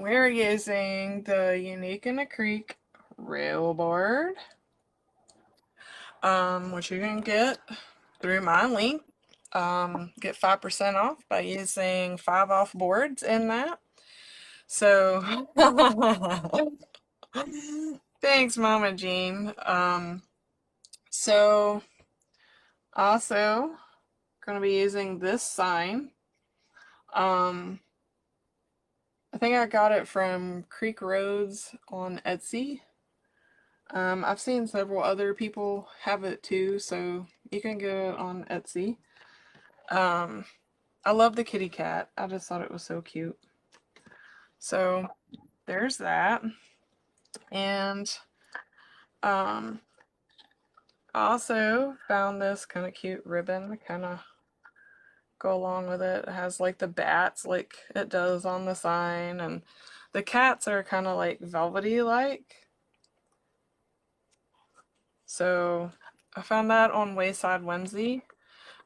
we're using the Unique in a Creek rail board, which you can get through my link. Get 5% off by using 5 off boards in that. So, thanks, Mama Jean. So, also, going to be using this sign. I think I got it from Creek Roads on Etsy. I've seen several other people have it too, so you can get it on Etsy. I love the kitty cat. I just thought it was so cute. So there's that. And I also found this kind of cute ribbon to kind of go along with it. It has like the bats like it does on the sign, and the cats are kind of like velvety like. So I found that on Wayside Whimsy.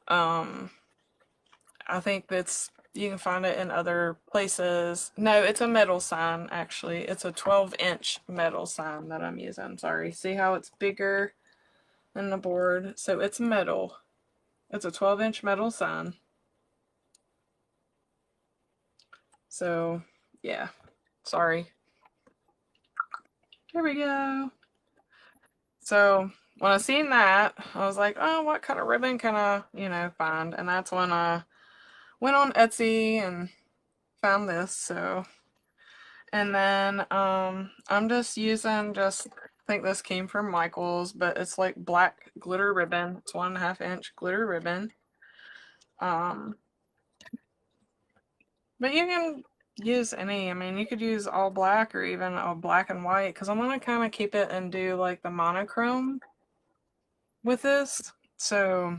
I think that's, you can find it in other places. No, it's a metal sign actually. It's a 12-inch metal sign that I'm using. Sorry. See how it's bigger than the board? So it's metal. It's a 12-inch metal sign. So yeah, sorry. Here we go. So when I seen that, I was like, oh, what kind of ribbon can I, find? And that's when I went on Etsy and found this. So, and then I'm just using I think this came from Michael's, but it's like black glitter ribbon. It's 1.5-inch glitter ribbon. But you can use any. I mean, you could use all black or even a black and white, because I'm going to kind of keep it and do like the monochrome with this. So,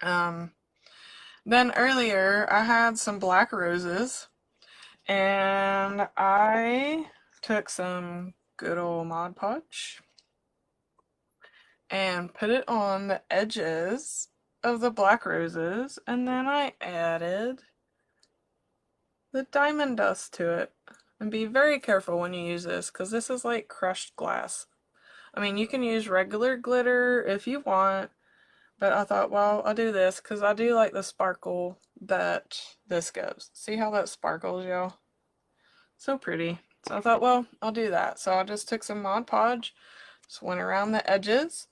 then earlier I had some black roses, and I took some good old Mod Podge and put it on the edges of the black roses, and then I added the diamond dust to it. And be very careful when you use this, because this is like crushed glass. I mean, you can use regular glitter if you want, but I thought, well, I'll do this because I do like the sparkle that this gives. See how that sparkles, y'all? So pretty. So I thought, well, I'll do that. So I just took some Mod Podge, just went around the edges,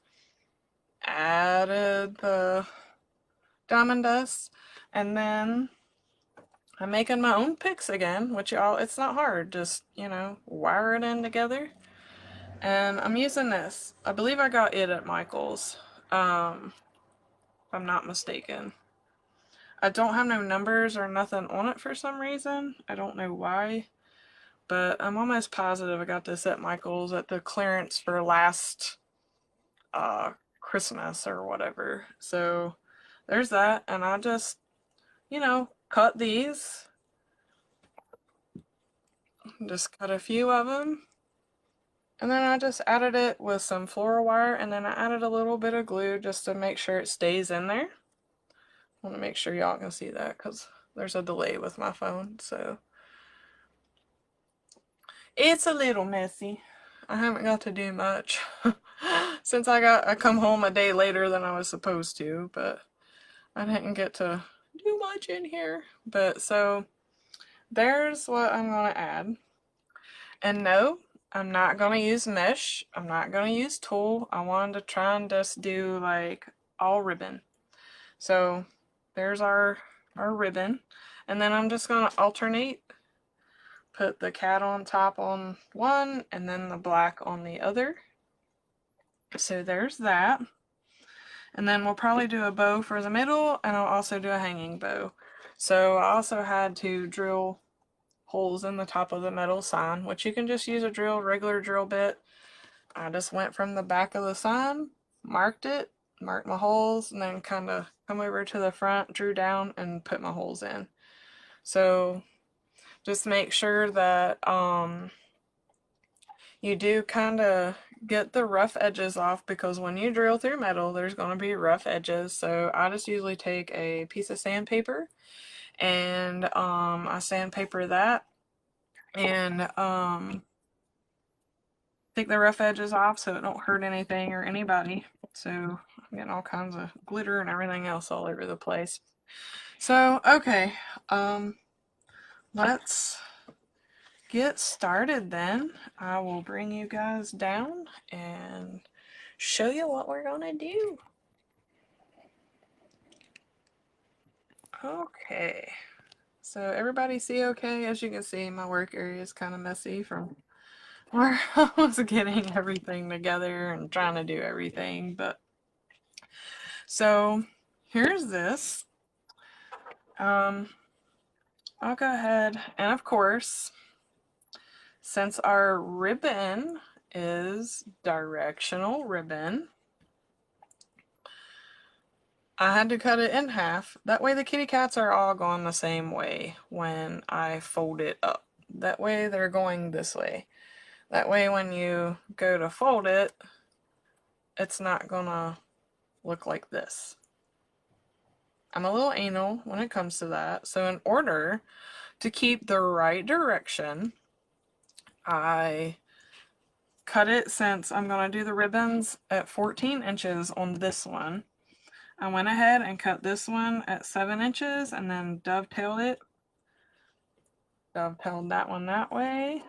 added the diamond dust, and then I'm making my own picks again, which y'all, it's not hard. Just, wire it in together. And I'm using this. I believe I got it at Michael's, if I'm not mistaken. I don't have no numbers or nothing on it for some reason. I don't know why. But I'm almost positive I got this at Michael's at the clearance for last Christmas or whatever. So there's that. And I just, cut these. Just cut a few of them. And then I just added it with some floral wire, and then I added a little bit of glue just to make sure it stays in there. I want to make sure y'all can see that because there's a delay with my phone, so it's a little messy. I haven't got to do much since I come home a day later than I was supposed to, but I didn't get to do much in here. But so there's what I'm going to add. And no, I'm not going to use mesh. I'm not going to use tulle. I wanted to try and just do like all ribbon. So there's our ribbon. And then I'm just going to alternate. Put the cat on top on one and then the black on the other. So there's that. And then we'll probably do a bow for the middle, and I'll also do a hanging bow. So I also had to drill holes in the top of the metal sign, which you can just use a regular drill bit. I just went from the back of the sign, marked my holes, and then kind of come over to the front, drew down, and put my holes in. So just make sure that you do kind of get the rough edges off, because when you drill through metal, there's going to be rough edges. So I just usually take a piece of sandpaper and I sandpaper that, and take the rough edges off so it don't hurt anything or anybody. So I'm getting all kinds of glitter and everything else all over the place. So okay, let's get started then. I will bring you guys down and show you what we're gonna do. Okay, so everybody see okay? As you can see, my work area is kind of messy from where I was getting everything together and trying to do everything, but so here's this. I'll go ahead and of course, since our ribbon is directional ribbon, I had to cut it in half. That way the kitty cats are all going the same way when I fold it up. That way they're going this way. That way when you go to fold it, it's not gonna look like this. I'm a little anal when it comes to that. So in order to keep the right direction, I cut it, since I'm going to do the ribbons at 14 inches on this one. I went ahead and cut this one at 7 inches and then dovetailed it. Dovetailed that one that way.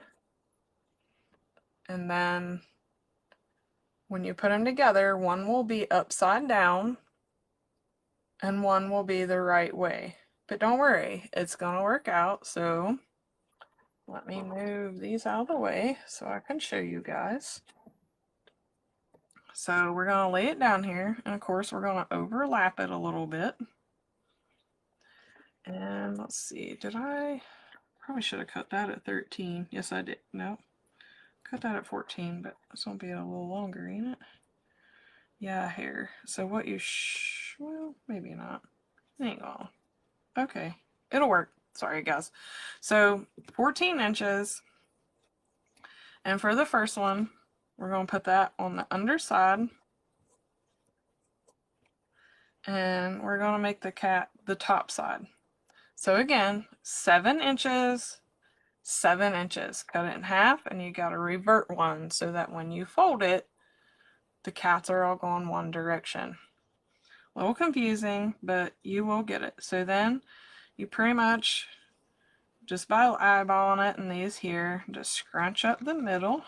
And then when you put them together, one will be upside down and one will be the right way. But don't worry, it's going to work out. So let me move these out of the way so I can show you guys. So we're going to lay it down here, and of course we're going to overlap it a little bit. And let's see, did I probably should have cut that at 13. Yes, I did. No, cut that at 14, but it's going to be a little longer, ain't it? Yeah, hair. So what you well, maybe not. Ain't gonna. Okay, it'll work. Sorry, guys. So 14 inches. And for the first one, we're going to put that on the underside. And we're going to make the cat the top side. So again, 7 inches, 7 inches. Cut it in half, and you got to revert one so that when you fold it, the cats are all going one direction. A little confusing, but you will get it. So then you pretty much, just by eyeballing it in these here, just scrunch up the middle.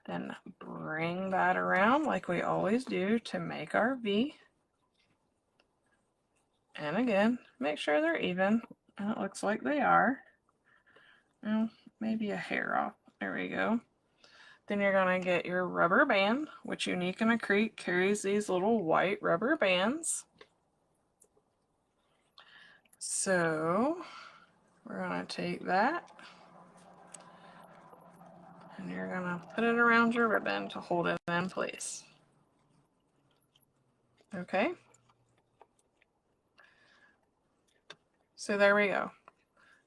Then bring that around like we always do to make our V. And again, make sure they're even. And it looks like they are. Well, maybe a hair off. There we go. Then you're going to get your rubber band, which Unique and Acrete carries these little white rubber bands. So we're going to take that, and you're going to put it around your ribbon to hold it in place. Okay. So there we go.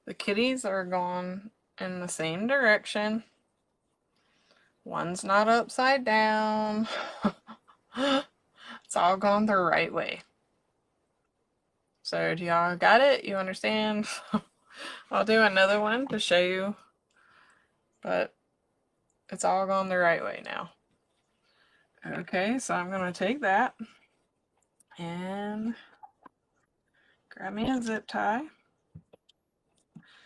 The kitties are going in the same direction. One's not upside down. It's all going the right way. So do y'all got it? You understand? I'll do another one to show you, but it's all going the right way now. Okay, so I'm going to take that and grab me a zip tie.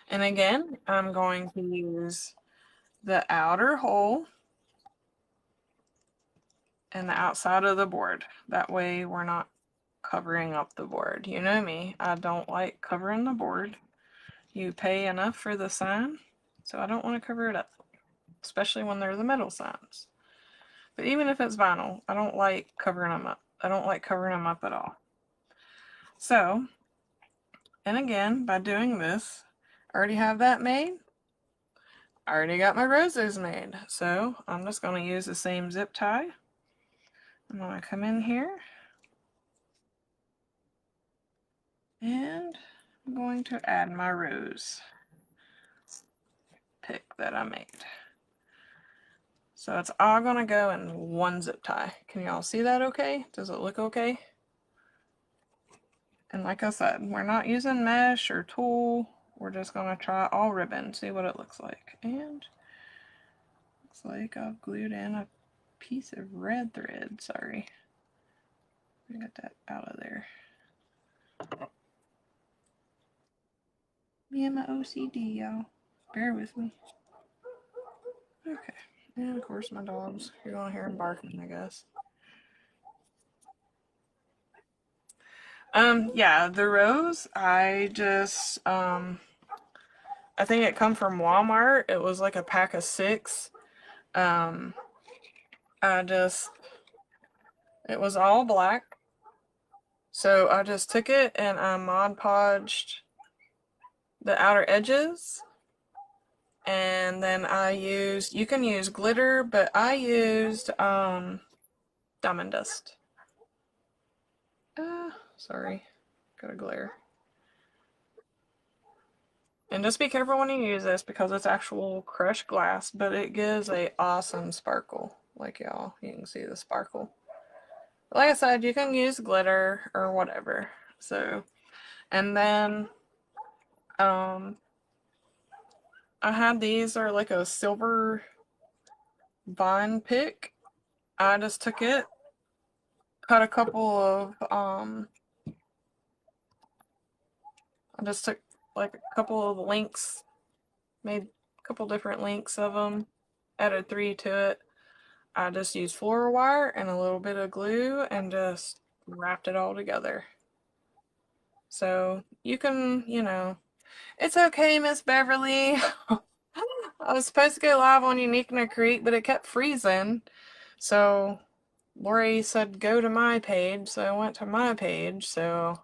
And again, I'm going to use the outer hole and the outside of the board. That way we're not covering up the board. You know me, I don't like covering the board. You pay enough for the sign, so I don't want to cover it up, especially when they're the metal signs. But even if it's vinyl, I don't like covering them up. I don't like covering them up at all. So, and again, by doing this, I already have that made. I already got my roses made. So I'm just going to use the same zip tie. I'm going to come in here. And I'm going to add my rose pick that I made. So it's all going to go in one zip tie. Can y'all see that okay? Does it look okay? And like I said, we're not using mesh or tulle. We're just going to try all ribbon, see what it looks like. And looks like I've glued in a piece of red thread. Sorry. Get that out of there. Me and my OCD, y'all. Bear with me. Okay. And of course my dogs. You're going to hear them barking, I guess. Yeah, the rose, I just, I think it come from Walmart. It was like a pack of 6. Um, it was all black. So I just took it and I Mod Podged the outer edges. And then I used, you can use glitter, but I used, diamond dust. Sorry, got a glare. And just be careful when you use this because it's actual crushed glass, but it gives a awesome sparkle. Like y'all, you can see the sparkle. Like I said, you can use glitter or whatever. So, and then, I had these are like a silver vine pick. I just took it, cut a couple of, I just took like a couple of links, made a couple different links of them, added 3 to it. I just used floral wire and a little bit of glue and just wrapped it all together. So you can, you know, it's okay, Miss Beverly. I was supposed to go live on Uniqueness Creek, but it kept freezing. So Laurie said go to my page, so I went to my page. So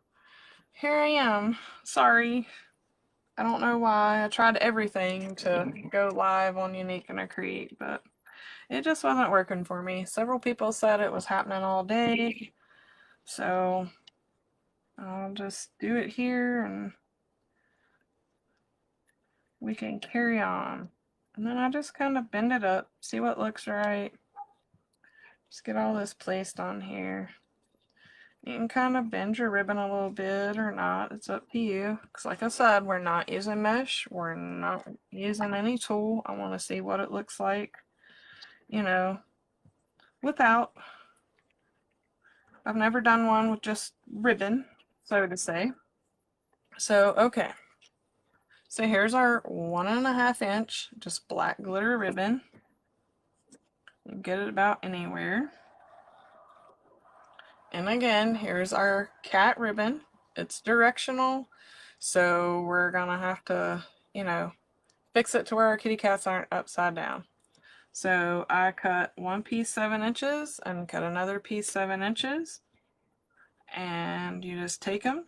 here I am. Sorry. I don't know why. I tried everything to go live on Uniqueness Creek, but it just wasn't working for me. Several people said it was happening all day. So I'll just do it here and we can carry on. And then I just kind of bend it up, see what looks right. Just get all this placed on here. You can kind of bend your ribbon a little bit or not. It's up to you. Because like I said, we're not using mesh. We're not using any tulle. I want to see what it looks like, you know, without. I've never done one with just ribbon, so to say. So, okay. So here's our 1.5 inch, just black glitter ribbon. You can get it about anywhere. And again, here's our cat ribbon. It's directional, so we're gonna have to, you know, fix it to where our kitty cats aren't upside down. So I cut one piece 7 inches and cut another piece 7 inches. And you just take them.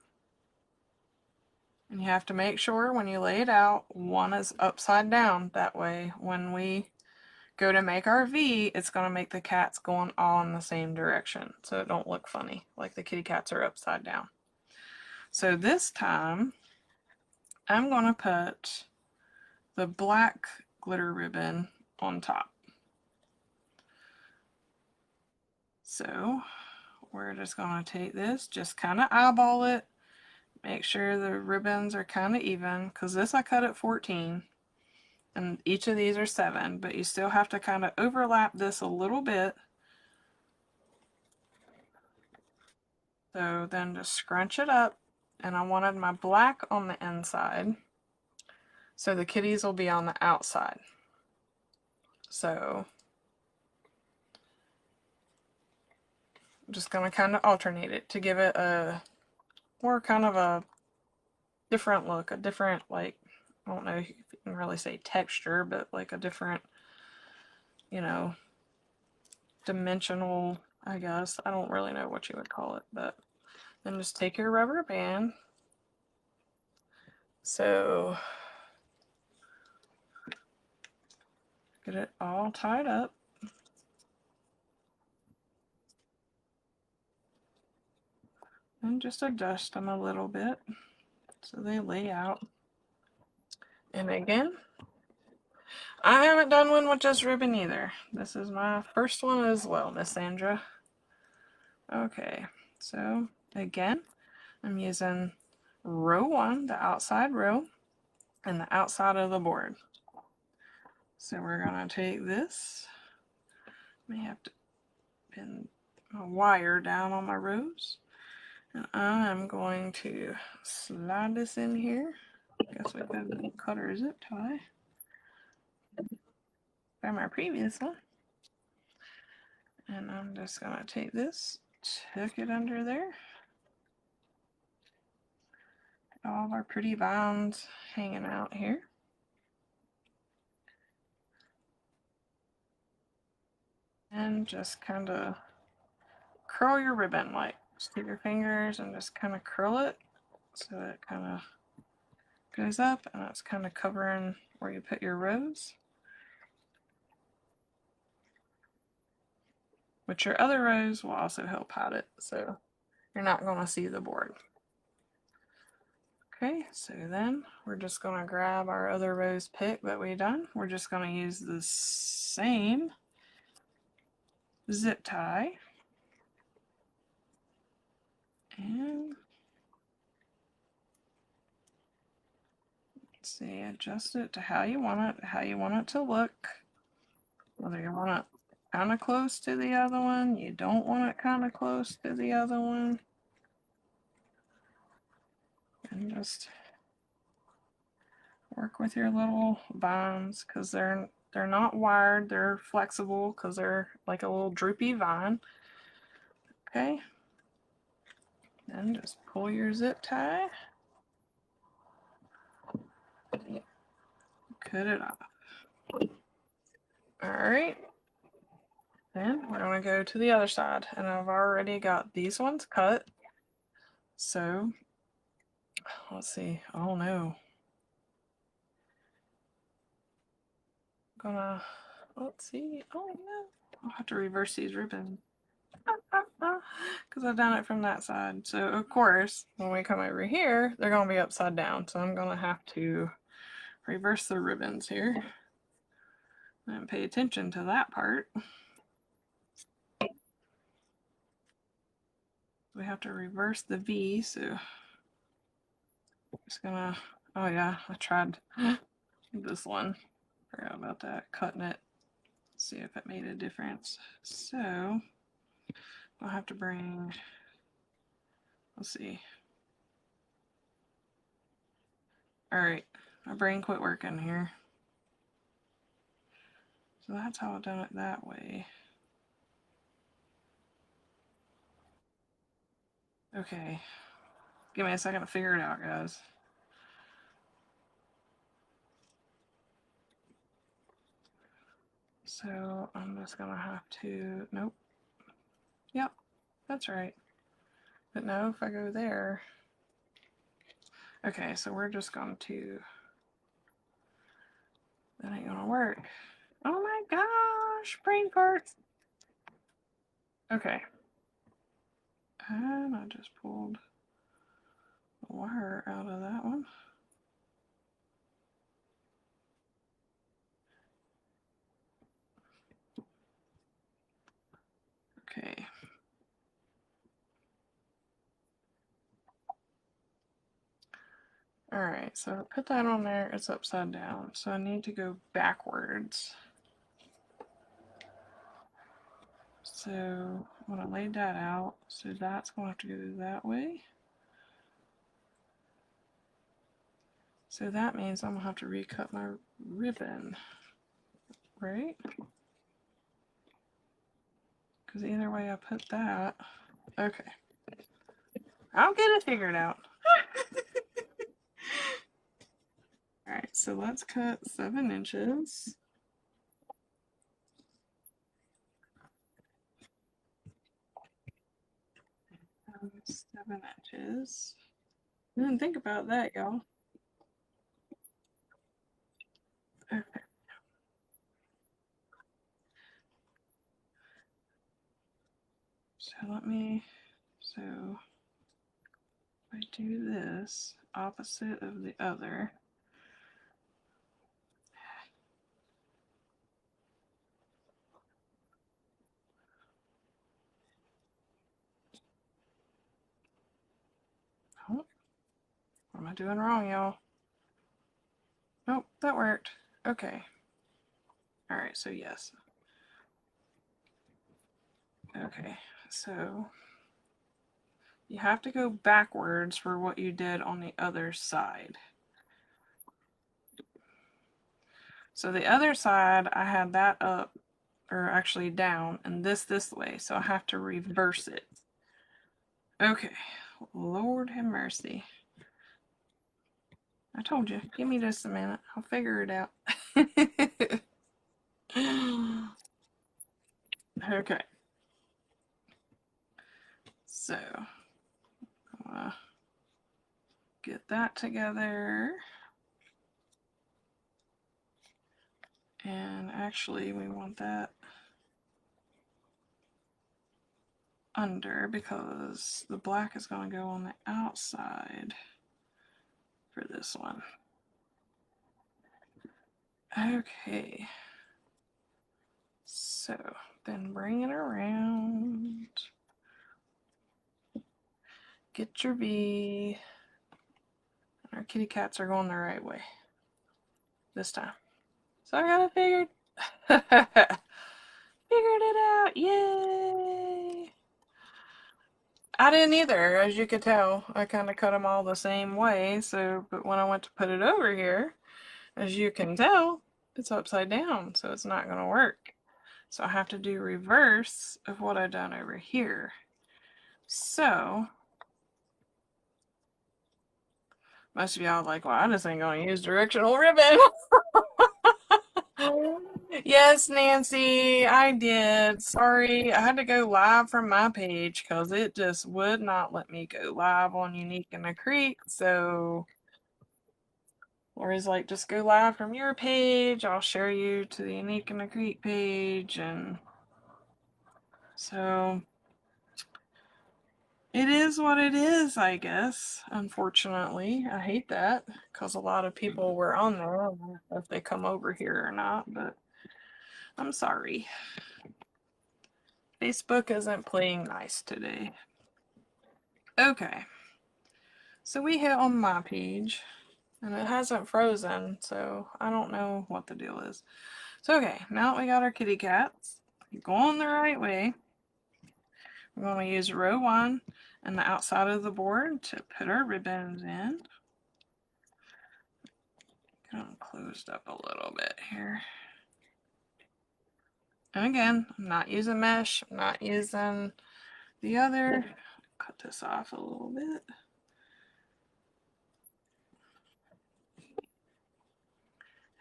And you have to make sure when you lay it out, one is upside down. That way, when we go to make our V, it's going to make the cats going all in the same direction. So it don't look funny, like the kitty cats are upside down. So this time, I'm going to put the black glitter ribbon on top. So we're just going to take this, just kind of eyeball it, make sure the ribbons are kind of even, because this I cut at 14, and each of these are 7, but you still have to kind of overlap this a little bit. So then just scrunch it up, and I wanted my black on the inside, so the kitties will be on the outside. So I'm just going to kind of alternate it to give it a more kind of a different look, a different, like, I don't know if you can really say texture, but like a different, you know, dimensional, I guess. I don't really know what you would call it, but then just take your rubber band. So get it all tied up. And just adjust them a little bit so they lay out. And again, I haven't done one with just ribbon either. This is my first one as well, Miss Sandra. Okay, so again, I'm using row 1, the outside row, and the outside of the board. So we're going to take this, may have to pin a wire down on my rows, and I'm going to slide this in here. I guess we've got a cutter zip tie by my previous one. And I'm just going to take this, tuck it under there. All of our pretty vines hanging out here. And just kind of curl your ribbon, like just take your fingers and just kind of curl it so it kind of goes up and it's kind of covering where you put your rows. But your other rows will also help hide it, so you're not going to see the board. Okay, so then we're just going to grab our other rose pick that we done. We're just going to use the same zip tie and let's see, adjust it to how you want it to look. Whether you want it kind of close to the other one, you don't want it kind of close to the other one, and just work with your little vines because they're not wired, they're flexible because they're like a little droopy vine. Okay, then just pull your zip tie, cut it off. All right, then we're going to go to the other side, and I've already got these ones cut. So let's see. Oh no. Let's see. Oh no. I'll have to reverse these ribbons because I've done it from that side. So of course, when we come over here, they're going to be upside down. So I'm going to have to reverse the ribbons here and pay attention to that part. We have to reverse the V, so I'm just gonna, oh yeah, I tried this one, forgot about that, cutting it, see if it made a difference. So I'll have to bring, let's see. All right, my brain quit working here. So that's how I've done it that way. Okay, give me a second to figure it out, guys. So I'm just gonna have to, nope. Yep, that's right. But no, if I go there, okay, so we're just going to, that ain't gonna work. Oh my gosh, brain farts. Okay. And I just pulled the wire out of that one. Okay. Alright, so put that on there, it's upside down. So I need to go backwards. So when I laid that out, so that's going to have to go that way. So that means I'm going to have to recut my ribbon, right? Because either way I put that, okay. I'll get it figured out. Alright, so let's cut 7 inches. 7 inches. I didn't think about that, y'all. Okay. So so if I do this opposite of the other, I doing wrong, y'all? Nope, that worked. Okay. Alright, so yes. Okay, so you have to go backwards for what you did on the other side. So the other side, I had that up, or actually down, and this way, so I have to reverse it. Okay, Lord have mercy. I told you, give me just a minute, I'll figure it out. Okay. So, get that together. And actually, we want that under because the black is going to go on the outside for this one. Okay. So, then bring it around. Get your V. Our kitty cats are going the right way this time. So I got it figured. Figured it out. Yay! I didn't either, as you could tell. I kind of cut them all the same way. So, but when I went to put it over here, as you can tell, it's upside down. So it's not going to work. So I have to do reverse of what I've done over here. So most of y'all are like, well, I just ain't going to use directional ribbon. Yes, Nancy, I did. Sorry, I had to go live from my page because it just would not let me go live on Unique in the Creek. So Laurie's like, just go live from your page. I'll share you to the Unique in the Creek page. And so it is what it is, I guess. Unfortunately, I hate that because a lot of people were on there. I don't know if they come over here or not, but I'm sorry. Facebook isn't playing nice today. Okay. So we hit on my page and it hasn't frozen, so I don't know what the deal is. So okay, now that we got our kitty cats going the right way, we're going to use row 1 and the outside of the board to put our ribbons in. Kind of closed up a little bit here. And again, I'm not using mesh, I'm not using the other. Cut this off a little bit.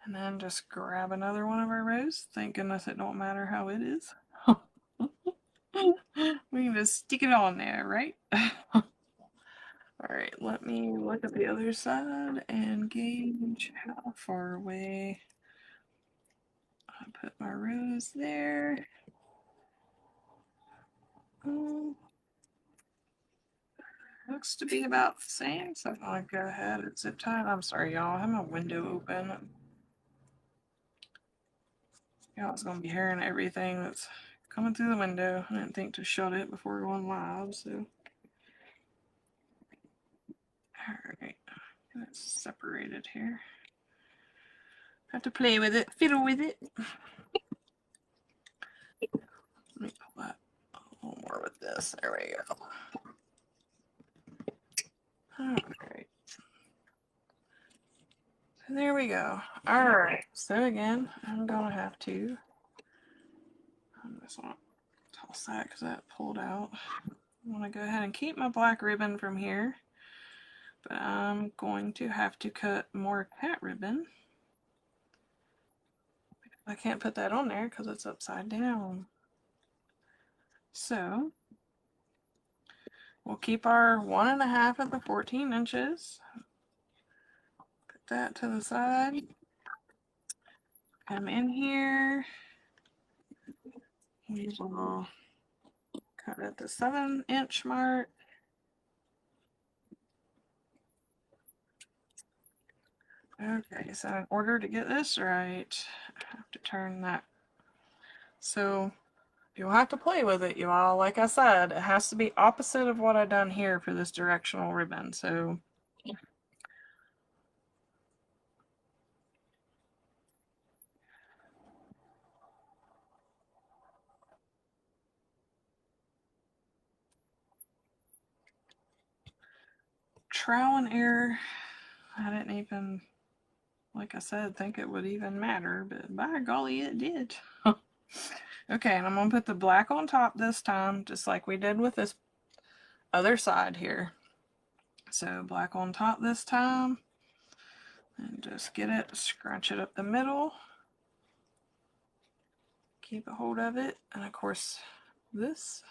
And then just grab another one of our rows. Thank goodness it don't matter how it is. We can just stick it on there, right? Alright, let me look at the other side and gauge how far away. I put my rows there. Looks to be about the same, so I'm gonna go ahead and zip tie it. I'm sorry, y'all. I have my window open. Y'all is gonna be hearing everything that's coming through the window. I didn't think to shut it before going live, so. Alright, that's separated here. Have to play with it, fiddle with it. Let me pull that a little more with this. There we go. Alright. So there we go. Alright, so again, I'm gonna have to. I just want to toss that because that pulled out. I want to go ahead and keep my black ribbon from here, but I'm going to have to cut more cat ribbon. I can't put that on there because it's upside down. So we'll keep our 1.5 of the 14 inches. Put that to the side. Come in here. We will cut at the 7-inch mark. Okay, so in order to get this right, I have to turn that. So you'll have to play with it, you all. Like I said, it has to be opposite of what I've done here for this directional ribbon. So trial and error. I didn't even, like I said, think it would even matter, but by golly, it did. Okay, and I'm going to put the black on top this time, just like we did with this other side here. So black on top this time, and just get it, scrunch it up the middle, keep a hold of it, and of course this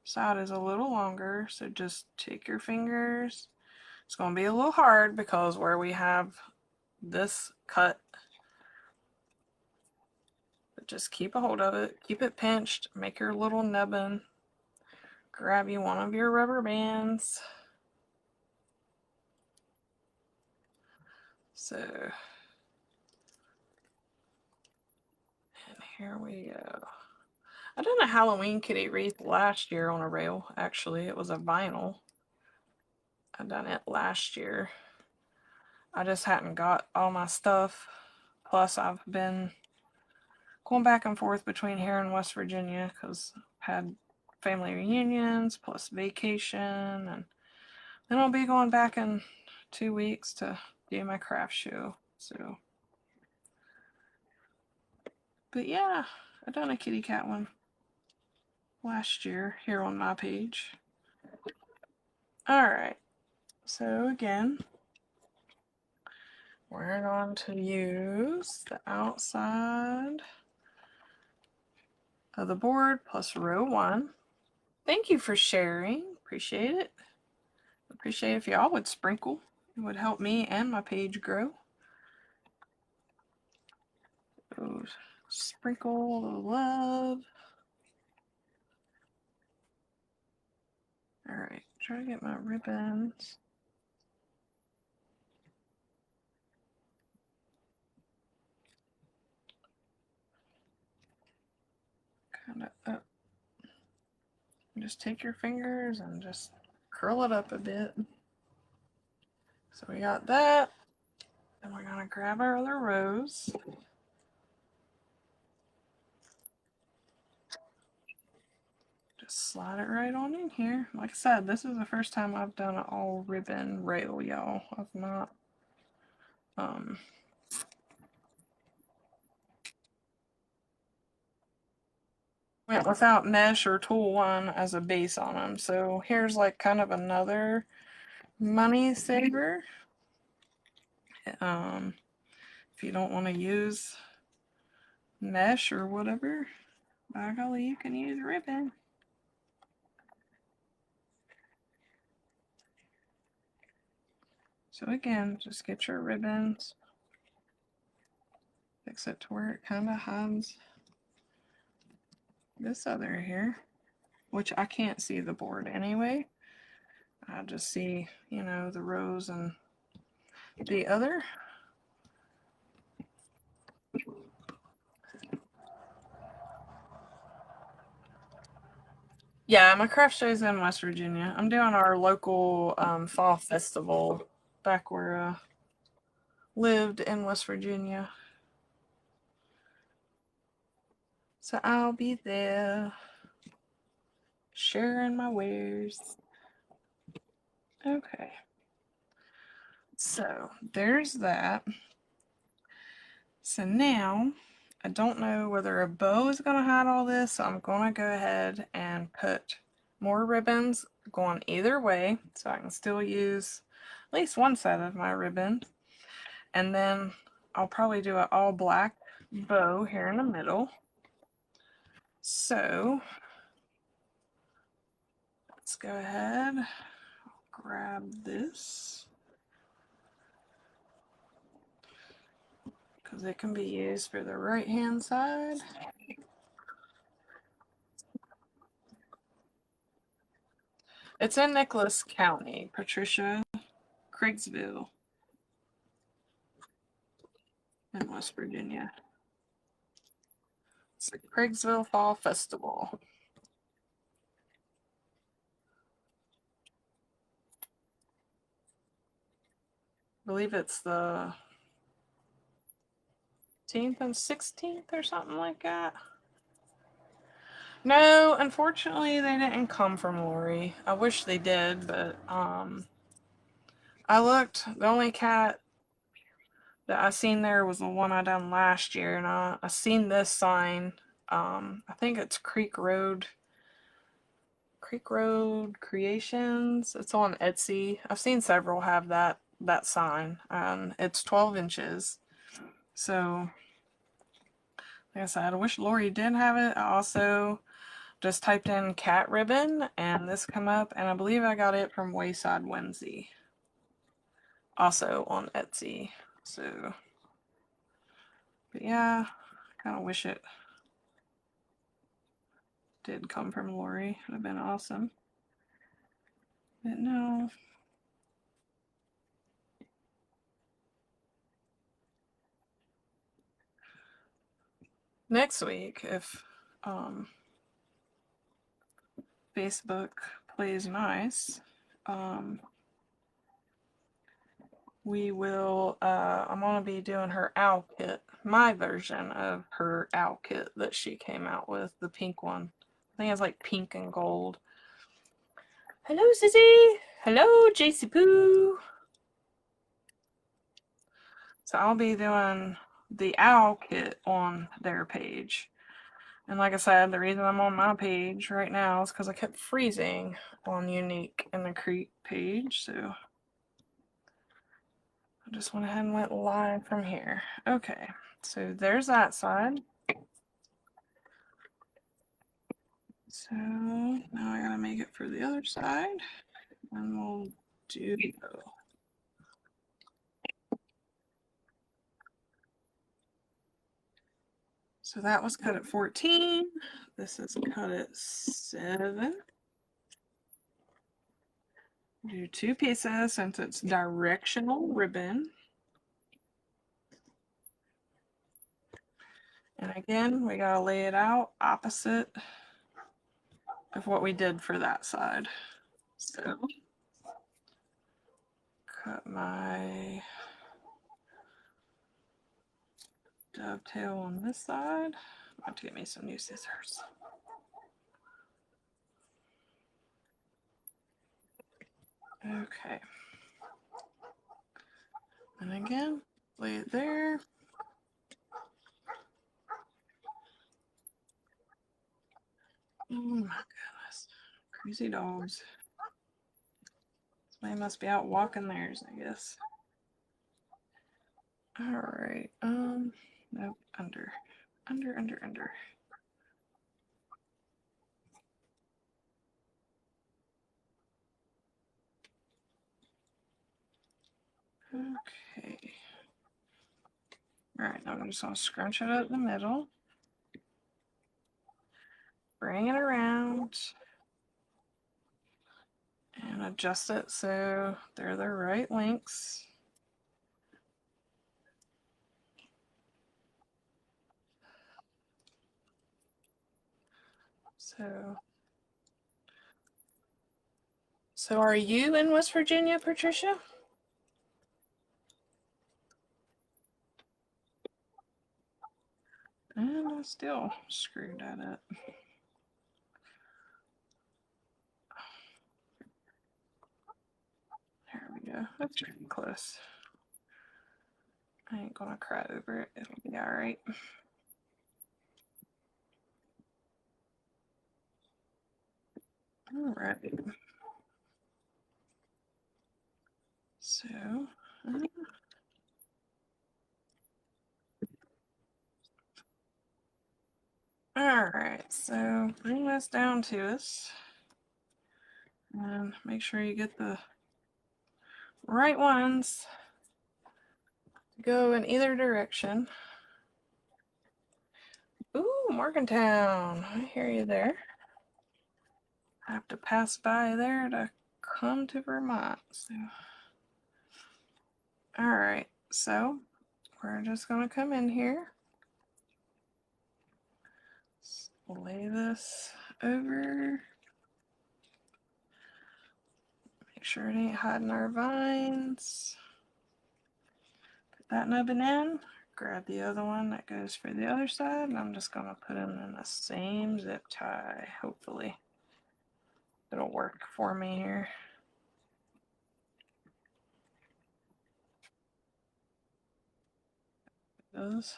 side is a little longer, so just take your fingers. It's going to be a little hard because where we have this cut, but just keep a hold of it, keep it pinched, make your little nubbin, grab you one of your rubber bands. So, and here we go. I done a Halloween kitty wreath last year on a rail, actually. It was a vinyl. I done it last year. I just hadn't got all my stuff. Plus, I've been going back and forth between here and West Virginia because I've had family reunions plus vacation, and then I'll be going back in 2 weeks to do my craft show. So, but yeah, I done a kitty cat one last year here on my page. Alright, so again, we're going to use the outside of the board plus row 1. Thank you for sharing. Appreciate it. Appreciate if y'all would sprinkle. It would help me and my page grow. So sprinkle the love. Alright, try to get my ribbons. Kind of up. Just take your fingers and just curl it up a bit. So we got that. Then we're going to grab our other rows. Just slide it right on in here. Like I said, this is the first time I've done an all ribbon rail, y'all. I've not went without mesh or tool one as a base on them. So here's like kind of another money saver. If you don't want to use mesh or whatever, by golly, you can use ribbon. So again, just get your ribbons, fix it to where it kind of hides this other here, which I can't see the board anyway. I just see, you know, the rows and the other. Yeah, my craft show's in West Virginia. I'm doing our local fall festival back where I lived in West Virginia. So I'll be there sharing my wares. Okay. So there's that. So now I don't know whether a bow is going to hide all this, so I'm going to go ahead and put more ribbons going either way so I can still use at least one set of my ribbon. And then I'll probably do an all black bow here in the middle. So let's go ahead, grab this, because it can be used for the right hand side. It's in Nicholas County, Patricia, Craigsville, in West Virginia. It's the Craigsville Fall Festival. I believe it's the 15th and 16th or something like that. No, unfortunately they didn't come from Laurie. I wish they did, but I looked, the only cat that I seen there was the one I done last year, and I seen this sign. I think it's Creek Road Creations. It's on Etsy. I've seen several have that sign, and it's 12 inches. So, like I said, I wish Laurie did have it. I also just typed in cat ribbon, and this come up, and I believe I got it from Wayside Whimsy, also on Etsy. So, but yeah, I kind of wish it did come from Laurie. It would have been awesome. But no. Next week, if Facebook plays nice, we will, I'm going to be doing her owl kit, my version of her owl kit that she came out with, the pink one. I think it's like pink and gold. Hello, Sissy! Hello, JC Poo! So I'll be doing the owl kit on their page. And like I said, the reason I'm on my page right now is because I kept freezing on Unique in the Creek page, so I just went ahead and went live from here. Okay, so there's that side. So now I gotta make it for the other side, and we'll do. So that was cut at 14. This is cut at 7. Do 2 pieces since it's directional ribbon. And again, we gotta lay it out opposite of what we did for that side. So cut my dovetail on this side. I have to get me some new scissors. Okay. And again, lay it there. Oh my goodness. Crazy dogs. They must be out walking theirs, I guess. Alright, nope, under. Okay. Alright, now I'm just going to scrunch it up the middle. Bring it around. And adjust it so they're the right lengths. So are you in West Virginia, Patricia? And I still screwed that up. There we go. That's pretty close. I ain't gonna cry over it. It'll be alright. Alright. So, alright, so bring this down to us. And make sure you get the right ones to go in either direction. Ooh, Morgantown. I hear you there. I have to pass by there to come to Vermont. So. Alright, so we're just going to come in here. Lay this over. Make sure it ain't hiding our vines. Put that nubbin in. Grab the other one that goes for the other side, and I'm just going to put them in the same zip tie. Hopefully it'll work for me here. is.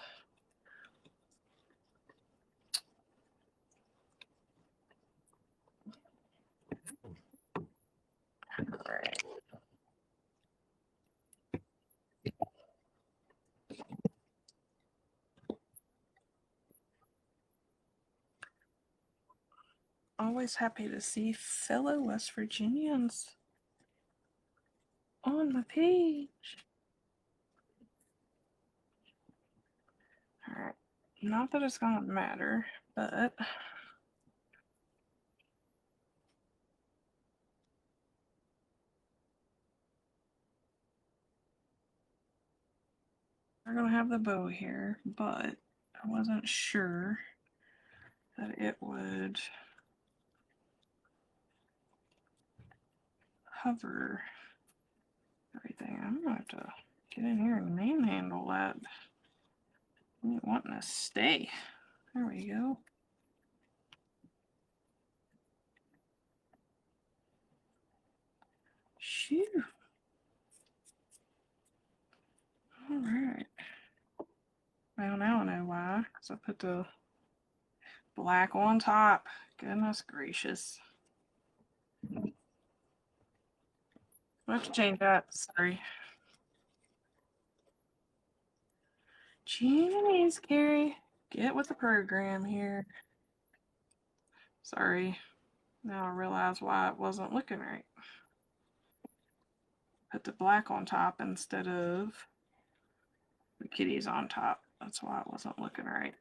Alright. Always happy to see fellow West Virginians on my page. Alright. Not that it's gonna matter, but we're gonna have the bow here, but I wasn't sure that it would hover everything. I'm gonna have to get in here and manhandle that. I'm wanting to stay. There we go. Shoo. Alright. Well, now I know why, because I put the black on top. Goodness gracious. I have to change that. Sorry. Jeez, Keri. Get with the program here. Sorry. Now I realize why it wasn't looking right. Put the black on top instead of the kitties on top. That's why it wasn't looking right.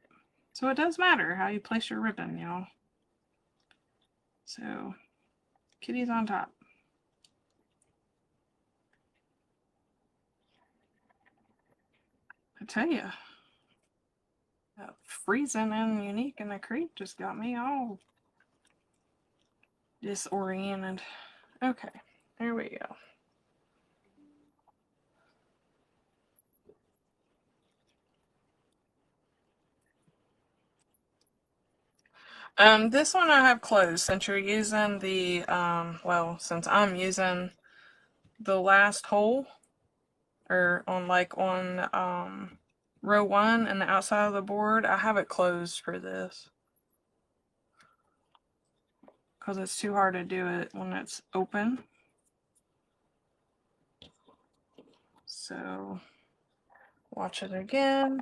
So it does matter how you place your ribbon, y'all. So, kitties on top. I tell you, freezing and unique in the creek just got me all disoriented. Okay, there we go. This one I have closed since you're using the, well, since I'm using the last hole, or on row 1 and the outside of the board, I have it closed for this. Because it's too hard to do it when it's open. So, watch it again.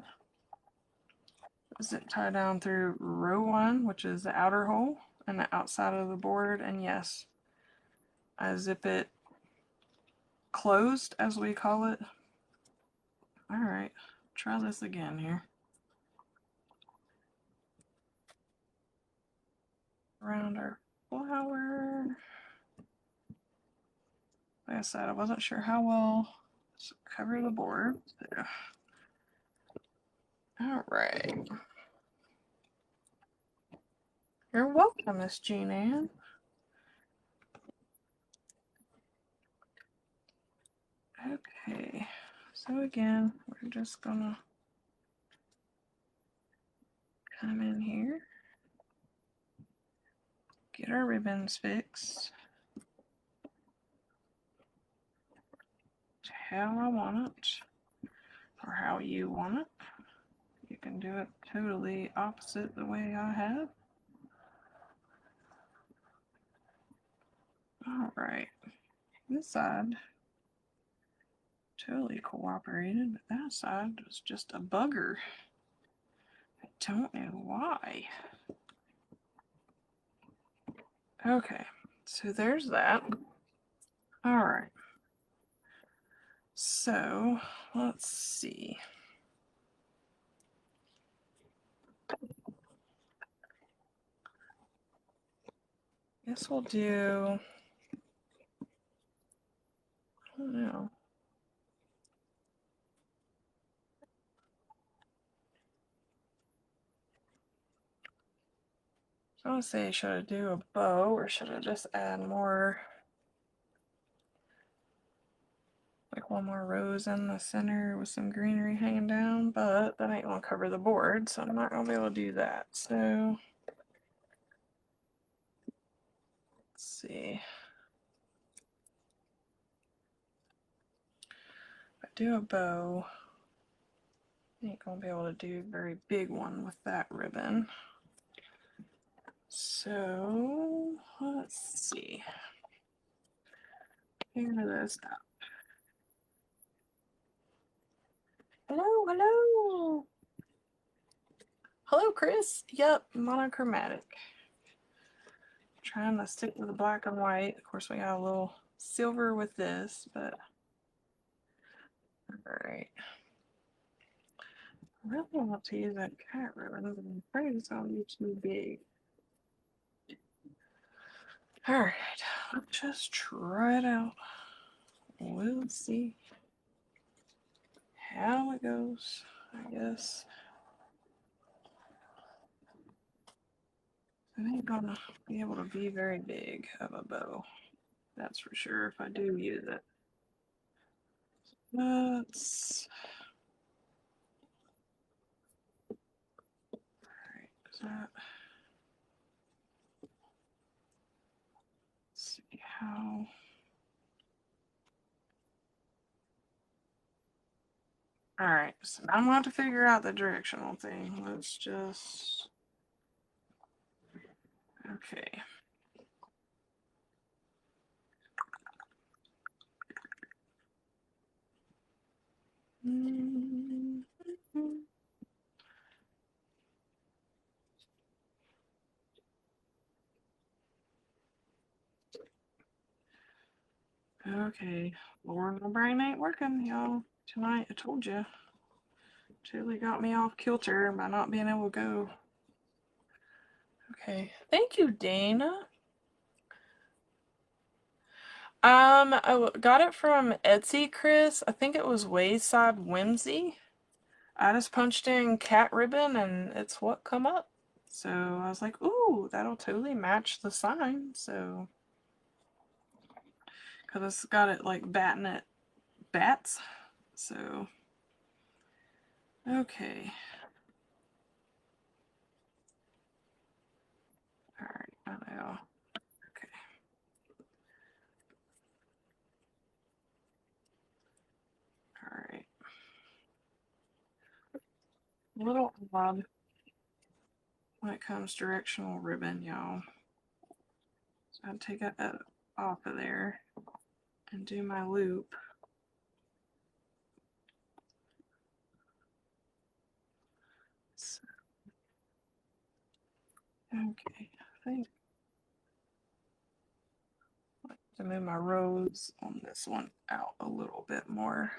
Zip tie down through row 1, which is the outer hole, and the outside of the board, and yes, I zip it closed, as we call it. Alright, try this again here. Around our flower. Like I said, I wasn't sure how well to cover the board. There. Alright. You're welcome, Miss Jean Ann. Okay, so again, we're just gonna come in here, get our ribbons fixed to how I want it, or how you want it. You can do it totally opposite the way I have. Alright, this side totally cooperated, but that side was just a bugger. I don't know why. Okay, so there's that. Alright. So, let's see. Guess we'll do, I don't know. So I want to say, should I do a bow or should I just add more, like one more rose in the center with some greenery hanging down? But that ain't gonna cover the board, so I'm not gonna be able to do that. So let's see. If I do a bow, Ain't gonna be able to do a very big one with that ribbon. So let's see. Figure this out. Hello, hello. Hello, Chris. Yep, monochromatic. Trying to stick with the black and white. Of course, we got a little silver with this, but all right. I really want to use that cat ribbon, but I'm afraid it's gonna be too big. All right, let's just try it out. We'll see how it goes, I guess. It ain't gonna be able to be very big of a bow. That's for sure if I do use it. Let's. Alright, is that. Let's see how. Alright, so now I'm gonna have to figure out the directional thing. Let's just. Okay. Okay, Lord, my brain ain't working, y'all. Tonight, I told you. Totally got me off kilter by not being able to go. Okay, thank you, Dana. I got it from Etsy, Chris. I think it was Wayside Whimsy. I just punched in cat ribbon and it's what come up. So I was like, ooh, that'll totally match the sign. So, because it's got it like batting at bats. So, okay. Alright, I know. Okay. Alright. A little odd when it comes directional ribbon, y'all. So I'd take it off of there and do my loop. So, okay, I think I like to move my rows on this one out a little bit more.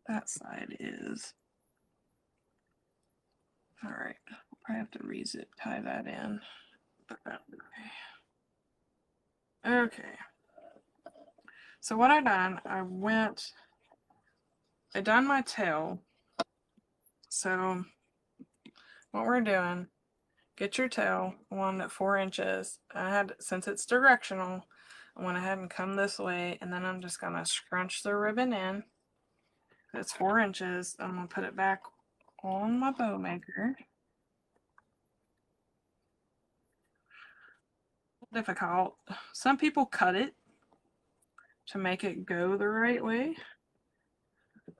That side is. Alright, I'll probably have to re-zip tie that in. But that's okay. Okay. So what I done, I done my tail. So what we're doing, get your tail one at 4 inches. Since it's directional, I went ahead and come this way, and then I'm just gonna scrunch the ribbon in. It's 4 inches. I'm gonna put it back on my bow maker. Difficult. Some people cut it to make it go the right way,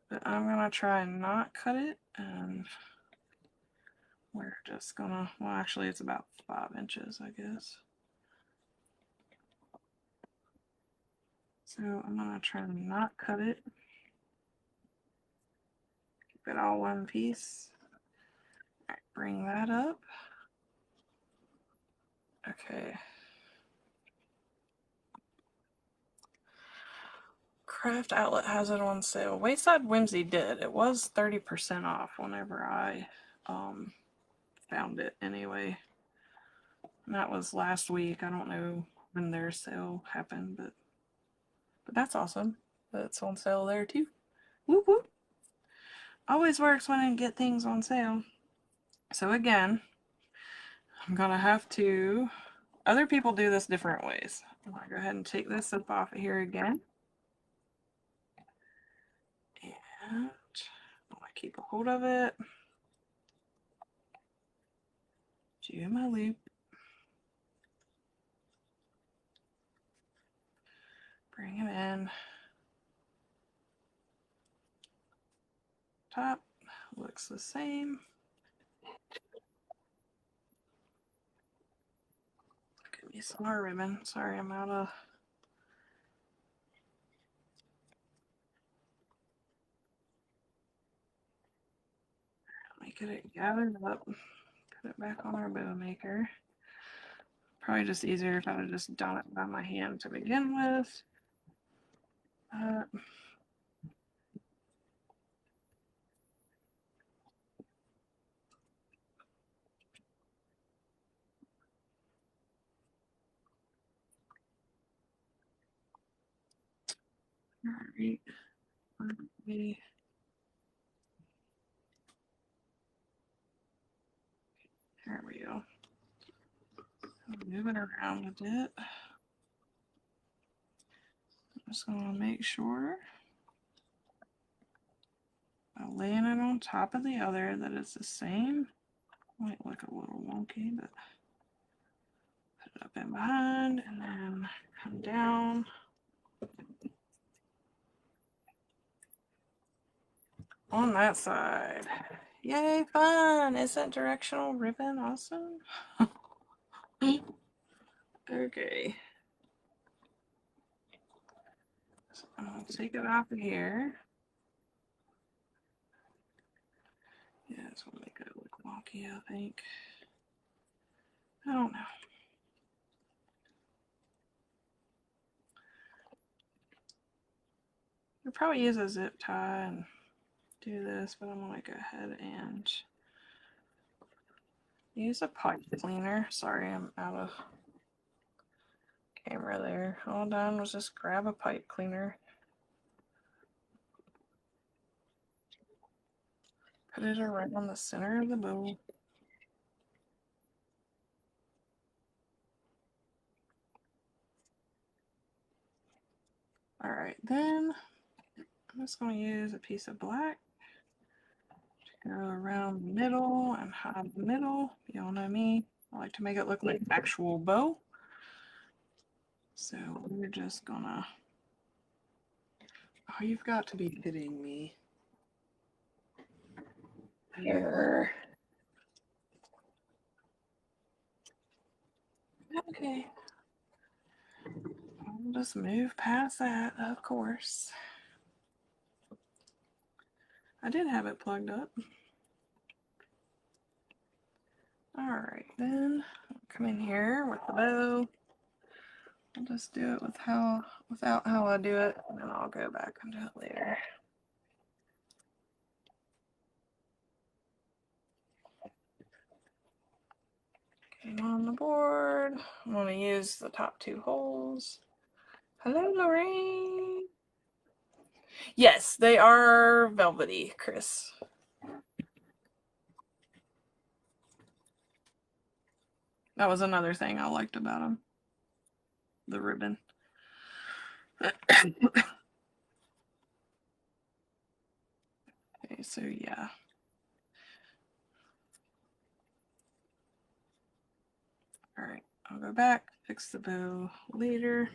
but I'm gonna try and not cut it, and we're just gonna, well, actually it's about 5 inches, I guess. So I'm gonna try and not cut it. Keep it all one piece. All right, bring that up. Okay. Craft Outlet has it on sale. Wayside Whimsy did. It was 30% off whenever I found it anyway. And that was last week. I don't know when their sale happened, but that's awesome. That's on sale there too. Whoop whoop. Always works when I get things on sale. So again, I'm gonna have to, other people do this different ways. I'm gonna go ahead and take this up off of here again. And I'm gonna keep a hold of it. Do my loop. Bring him in. top looks the same. Give me some more ribbon. Sorry, I'm out of. Let me get it gathered up. Put it back on our bow maker. Probably just easier if I would just done it by my hand to begin with. Alright. There we go. Move it around a bit. I'm just going to make sure by laying it on top of the other that it's the same. Might look a little wonky, but put it up in behind and then come down. On that side. Yay, fun! Isn't directional ribbon awesome? Okay. So I'll take it off of here. Yeah, this will make it look wonky, I think. I don't know. I'll probably use a zip tie and do this, but I'm going to go ahead and use a pipe cleaner. Sorry, I'm out of camera there. All done was just grab a pipe cleaner. Put it around the center of the bow. Alright, then I'm just going to use a piece of black to go around the middle and hide the middle. Y'all know me. I like to make it look like an actual bow. So we're just gonna. Oh, you've got to be kidding me. Here. Okay. I'll just move past that, of course. I did have it plugged up. Alright, then I'll come in here with the bow. I'll just do it without how I do it, and then I'll go back and do it later. Okay, on the board, I'm going to use the top two holes. Hello, Laurie. Yes, they are velvety, Chris. That was another thing I liked about them. The ribbon. Okay, so yeah. Alright, I'll go back, fix the bow later.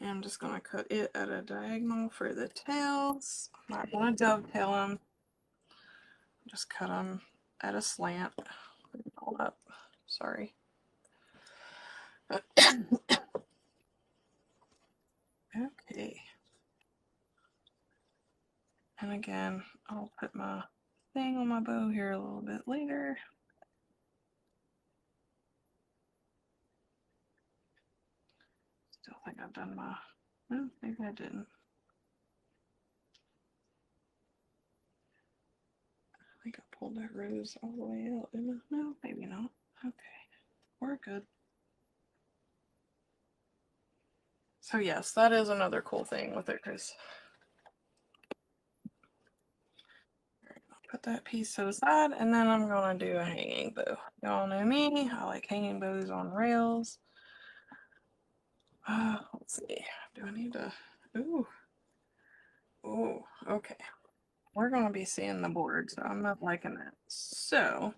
And I'm just going to cut it at a diagonal for the tails. I'm not going to dovetail them. Just cut them at a slant. Hold up. Sorry. Okay. And again, I'll put my thing on my bow here a little bit later. Still think I've done my, no, maybe I didn't. I think I pulled that rose all the way out, didn't I? No, maybe not. Okay, we're good. So yes, that is another cool thing with it, Chris. Alright, I'll put that piece to the side, and then I'm gonna do a hanging bow. Y'all know me, I like hanging bows on rails. Let's see, do I need to, ooh, okay. We're gonna be seeing the board, so I'm not liking that. So,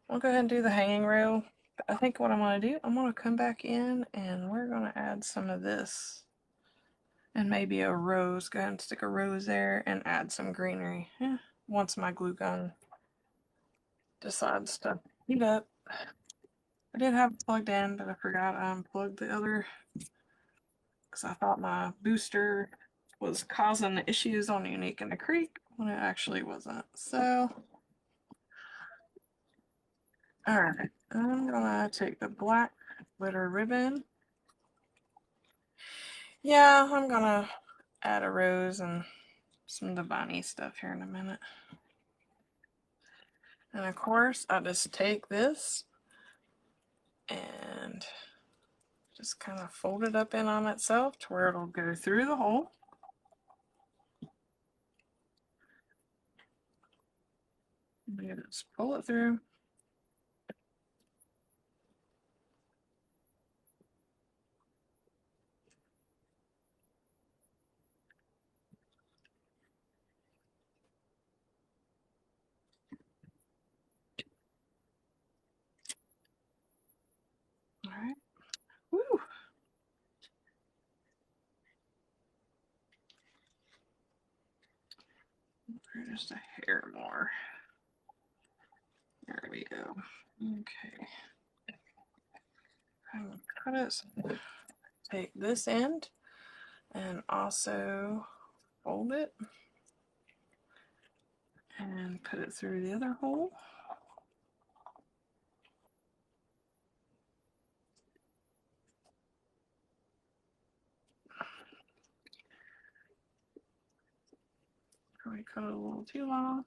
I'll go ahead and do the hanging row. I think what I'm gonna do, I'm gonna come back in and we're gonna add some of this And maybe a rose. Go ahead and stick a rose there and add some greenery. Once my glue gun decides to heat up. I did have it plugged in, but I forgot I unplugged the other because I thought my booster was causing the issues on Unique in the Creek when it actually wasn't. So, alright, I'm gonna take the black glitter ribbon. Yeah, I'm gonna add a rose and some divine stuff here in a minute. And of course, I just take this and just kind of fold it up in on itself to where it'll go through the hole. You just pull it through. All right. Woo. Just a hair more. There we go. Okay. I'm gonna cut it. So take this end and also fold it and put it through the other hole. Probably cut it a little too long.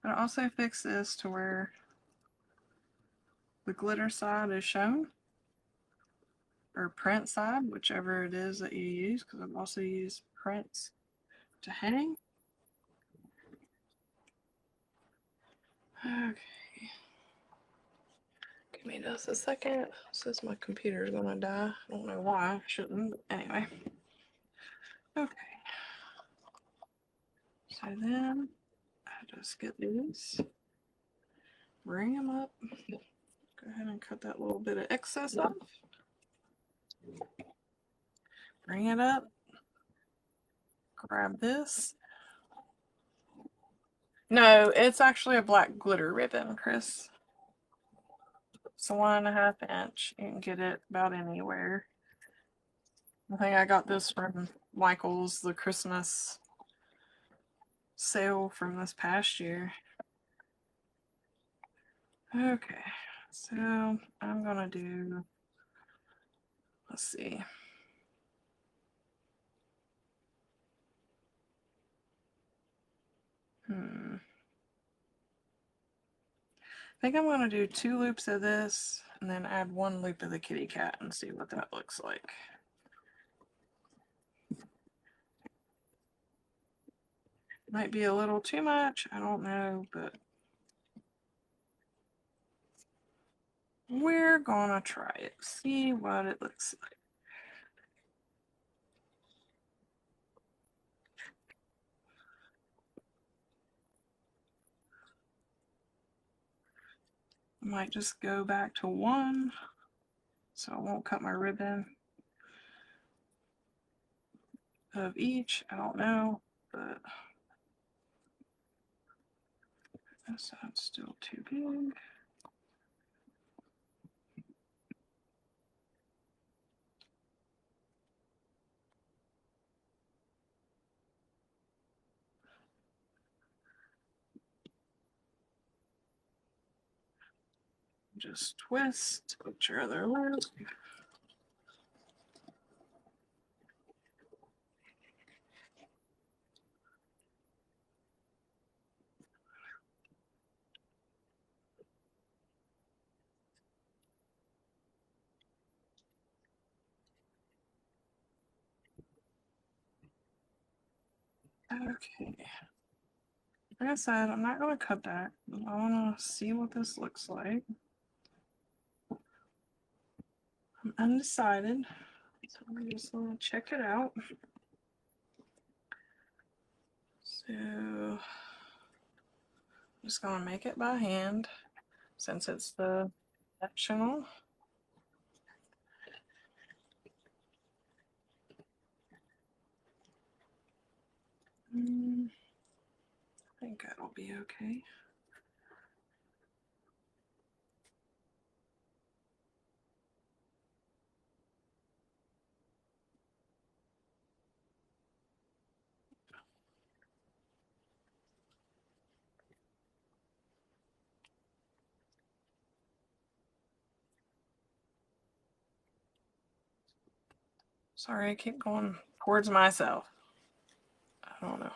But I also fix this to where the glitter side is shown, or print side, whichever it is that you use, because I've also used prints to hang. Okay. Give me just a second. Says my computer is gonna die. I don't know why. I shouldn't, but anyway. Okay. So then I just get these, bring them up. Go ahead and cut that little bit of excess off. Bring it up. Grab this. No, it's actually a black glitter ribbon, Chris. It's a 1.5 inch. You can get it about anywhere. I think I got this from Michael's, the Christmas sale from this past year. Okay, so I'm gonna do, let's see. I think I'm gonna do 2 loops of this and then add 1 loop of the kitty cat and see what that looks like. Might be a little too much, I don't know, but we're gonna try it, see what it looks like. I might just go back to 1 so I won't cut my ribbon of each, I don't know, but that's still too big. Just twist, put your other loop. Okay. Like I said, I'm not going to cut that. I want to see what this looks like. I'm undecided, so I'm just going to check it out. So I'm just going to make it by hand since it's the sectional. I think that'll be okay. Sorry, I keep going towards myself. I don't know.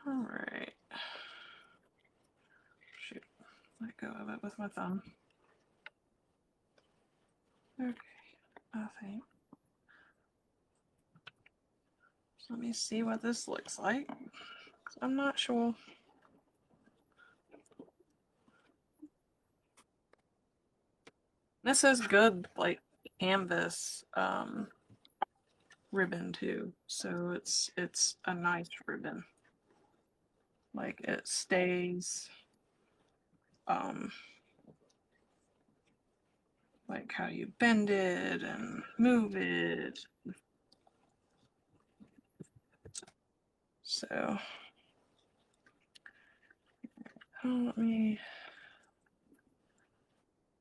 All right. Shoot, let go of it with my thumb. Okay, I think. So let me see what this looks like. I'm not sure. This is good, like canvas ribbon too. So it's a nice ribbon. Like it stays like how you bend it and move it. So let me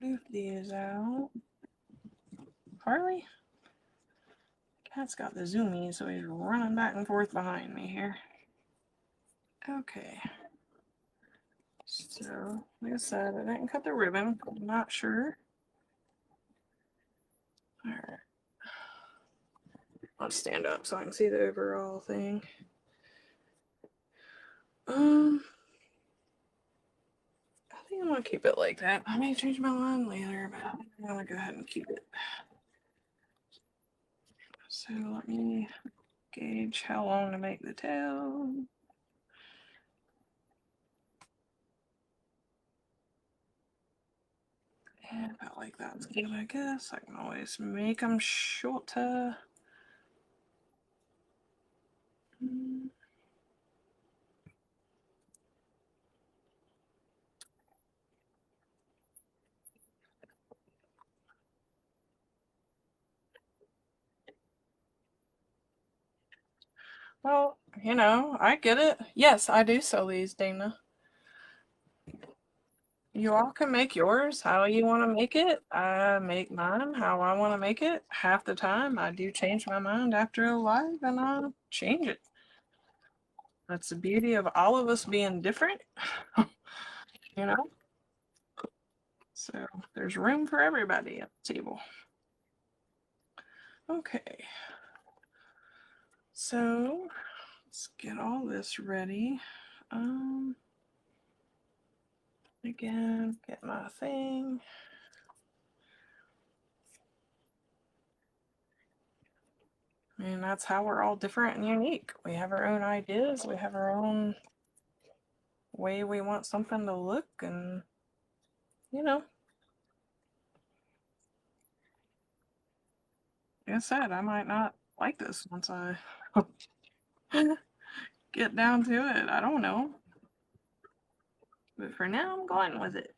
move these out. Harley? Cat's got the zoomies, so he's running back and forth behind me here. Okay. So, like I said, I didn't cut the ribbon. I'm not sure. Alright. I'll stand up so I can see the overall thing. I think I'm gonna keep it like that. I may change my mind later, but I'm gonna go ahead and keep it. So let me gauge how long to make the tail. And about like that's good, I guess. I can always make them shorter. Well, you know, I get it. Yes, I do sell these, Dana. You all can make yours how you want to make it. I make mine how I want to make it. Half the time, I do change my mind after a live and I'll change it. That's the beauty of all of us being different, you know? So there's room for everybody at the table. Okay. So let's get all this ready. Again, get my thing. I mean, that's how we're all different and unique. We have our own ideas. We have our own way we want something to look, and you know, like I said, I might not like this once I get down to it. I don't know. But for now, I'm going with it.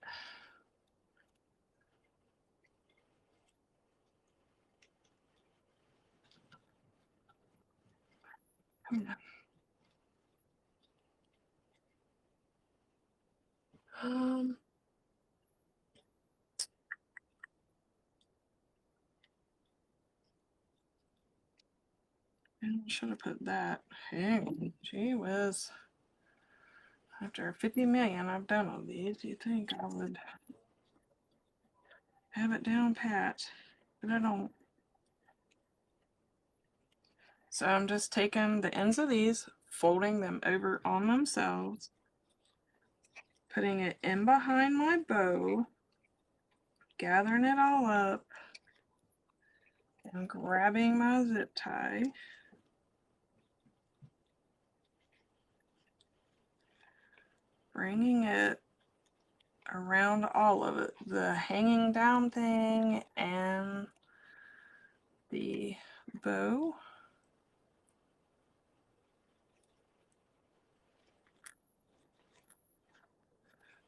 I should have put that. Hey, gee whiz. After 50 million I've done all these, you'd think I would have it down pat, but I don't. So I'm just taking the ends of these, folding them over on themselves, putting it in behind my bow, gathering it all up, and grabbing my zip tie. Bringing it around all of it, the hanging down thing and the bow.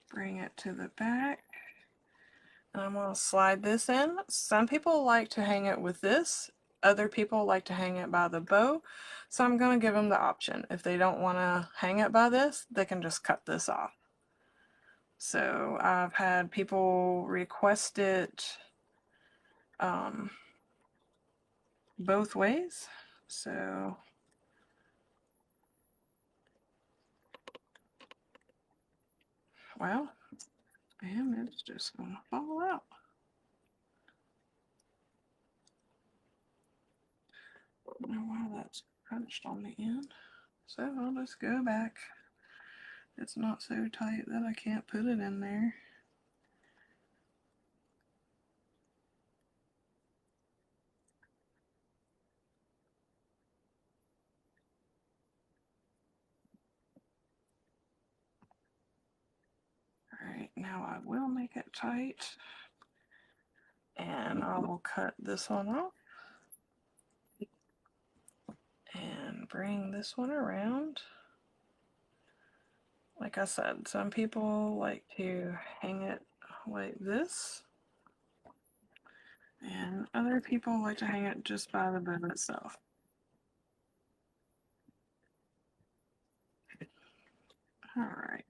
Bring it to the back. And I'm going to slide this in. Some people like to hang it with this. Other people like to hang it by the bow. So I'm going to give them the option. If they don't want to hang it by this, they can just cut this off. So I've had people request it both ways. So well, and it's just going to fall out. I don't know why that's crunched on the end. So I'll just go back. It's not so tight that I can't put it in there. Alright, now I will make it tight. And I will cut this one off. And bring this one around. Like I said, some people like to hang it like this. And other people like to hang it just by the bow itself. Alright.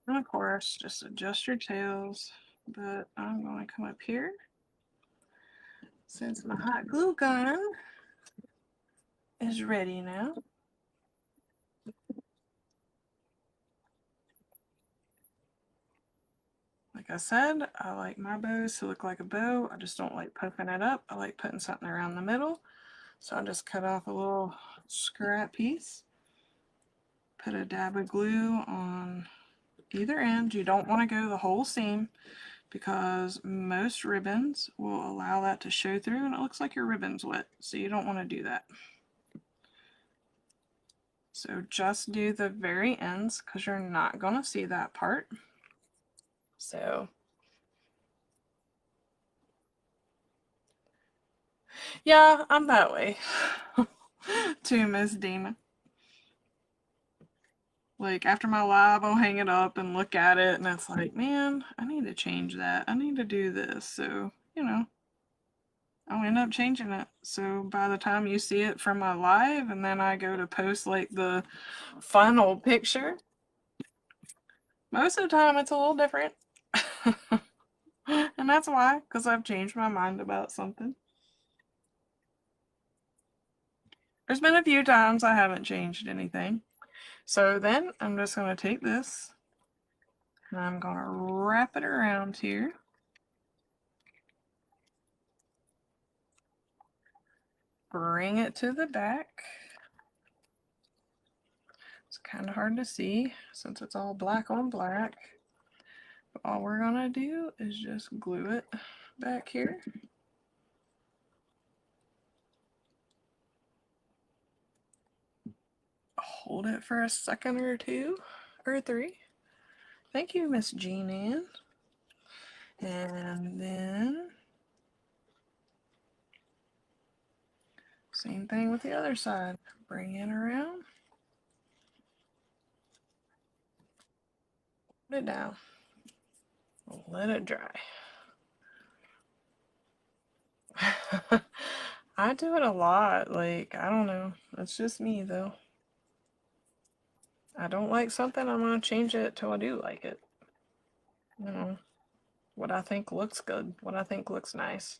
And of course, just adjust your tails. But I'm going to come up here. Since my hot glue gun is ready now. Like I said, I like my bows to look like a bow. I just don't like puffing it up. I like putting something around the middle. So I just cut off a little scrap piece. Put a dab of glue on either end. You don't want to go the whole seam because most ribbons will allow that to show through and it looks like your ribbon's wet. So you don't want to do that. So just do the very ends because you're not going to see that part. So yeah, I'm that way too, Miss Demon. Like after my live, I'll hang it up and look at it and it's like, man, I need to change that. I need to do this. So, you know, I'll end up changing it. So by the time you see it from my live and then I go to post like the final picture, most of the time it's a little different. And that's why, because I've changed my mind about something. There's been a few times I haven't changed anything. So then I'm just going to take this and I'm going to wrap it around here. Bring it to the back. It's kind of hard to see since it's all black on black. But all we're going to do is just glue it back here. Hold it for a second or two or three. Thank you, Miss Jean Ann. And then same thing with the other side. Bring it around. Put it down. Let it dry. I do it a lot. Like, I don't know. It's just me, though. I don't like something, I'm going to change it till I do like it. You know, what I think looks good, what I think looks nice.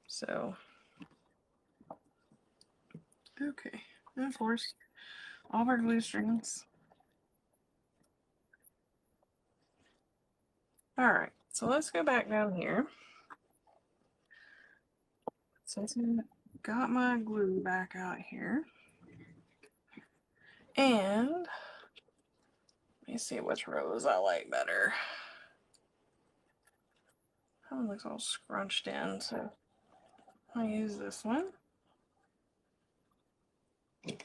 So, okay. And of course, all of our glue strings. Alright, so let's go back down here. Since I got my glue back out here. And let me see which rows I like better. That one looks all scrunched in, so I'll use this one. I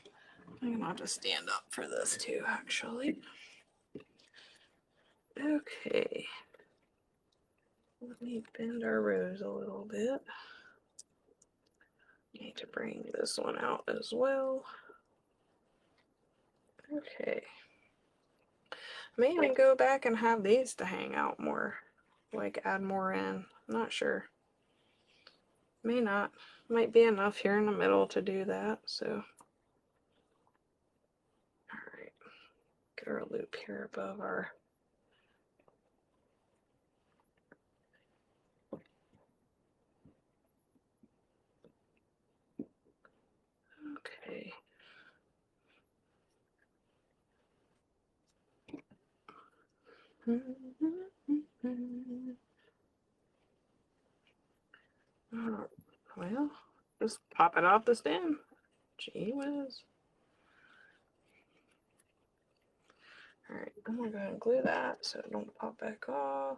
think I'll just stand up for this too, actually. Okay. Let me bend our rows a little bit. Need to bring this one out as well. Okay. May even go back and have these to hang out more. Like add more in. I'm not sure. May not. Might be enough here in the middle to do that, so. Alright. Get our loop here above our. Okay. Well, just pop it off the stem. Gee whiz. Alright, I'm gonna go ahead and glue that so it don't pop back off.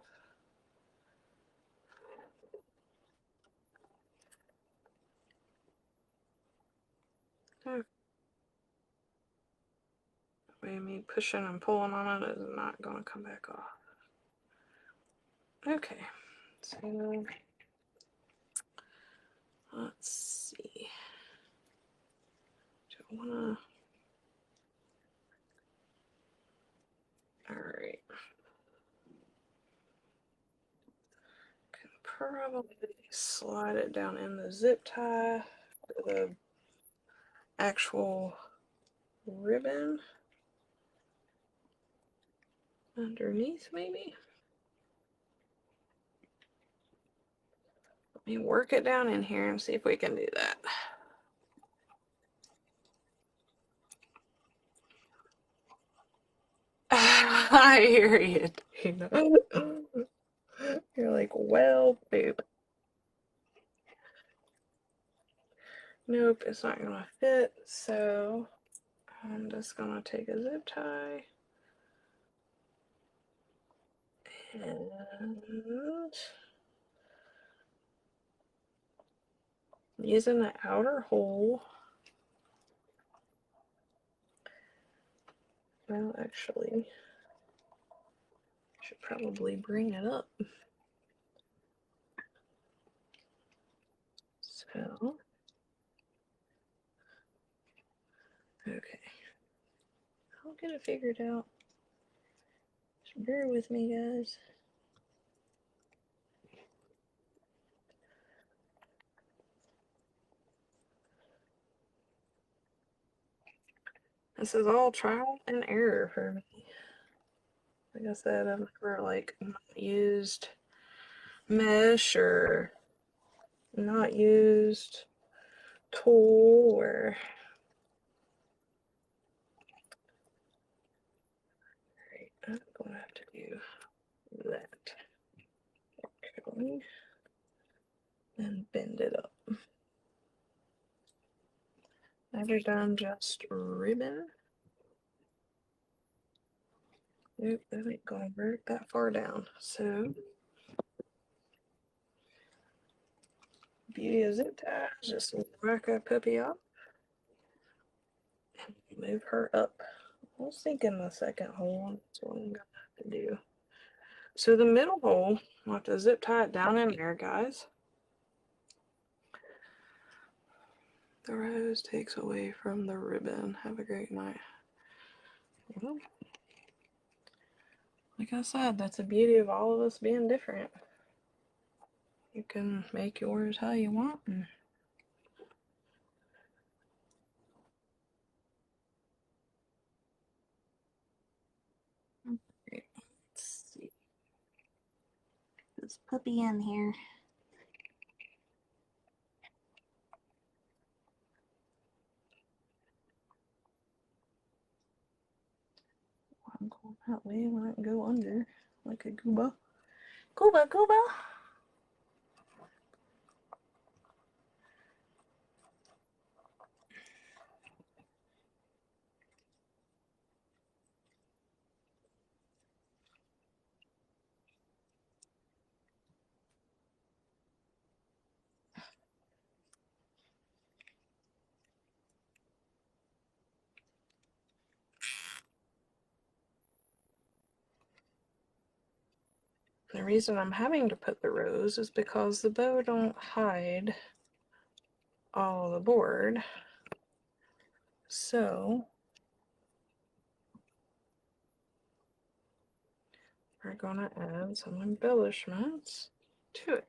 Okay. Way me pushing and pulling on it is not gonna come back off. Okay, so let's see. Do I wanna? Alright. Can probably slide it down in the zip tie for the actual ribbon underneath, maybe. Let me work it down in here and see if we can do that. I hear you. You're like, well, babe. Nope, it's not gonna fit, so I'm just gonna take a zip tie and using the outer hole. Well, actually, I should probably bring it up. So, okay, I'll get it figured out. Just bear with me, guys. This is all trial and error for me. Like I said, I've never like not used mesh or not used tulle or. Alright, I'm gonna have to do that. Okay. And bend it up. Never done just ribbon. Nope, that ain't gonna work that far down. So, beauty of zip ties, just whack that puppy up and move her up. I was thinking the second hole, that's what I'm gonna have to do. So the middle hole, I'll have to zip tie it down in there, guys. The rose takes away from the ribbon. Have a great night. Well, like I said, that's the beauty of all of us being different. You can make yours how you want. Let's see. This puppy in here. I'm going that way when I can go under like a gooba. Gooba, gooba. The reason I'm having to put the rose is because the bow don't hide all the board. So are gonna add some embellishments to it.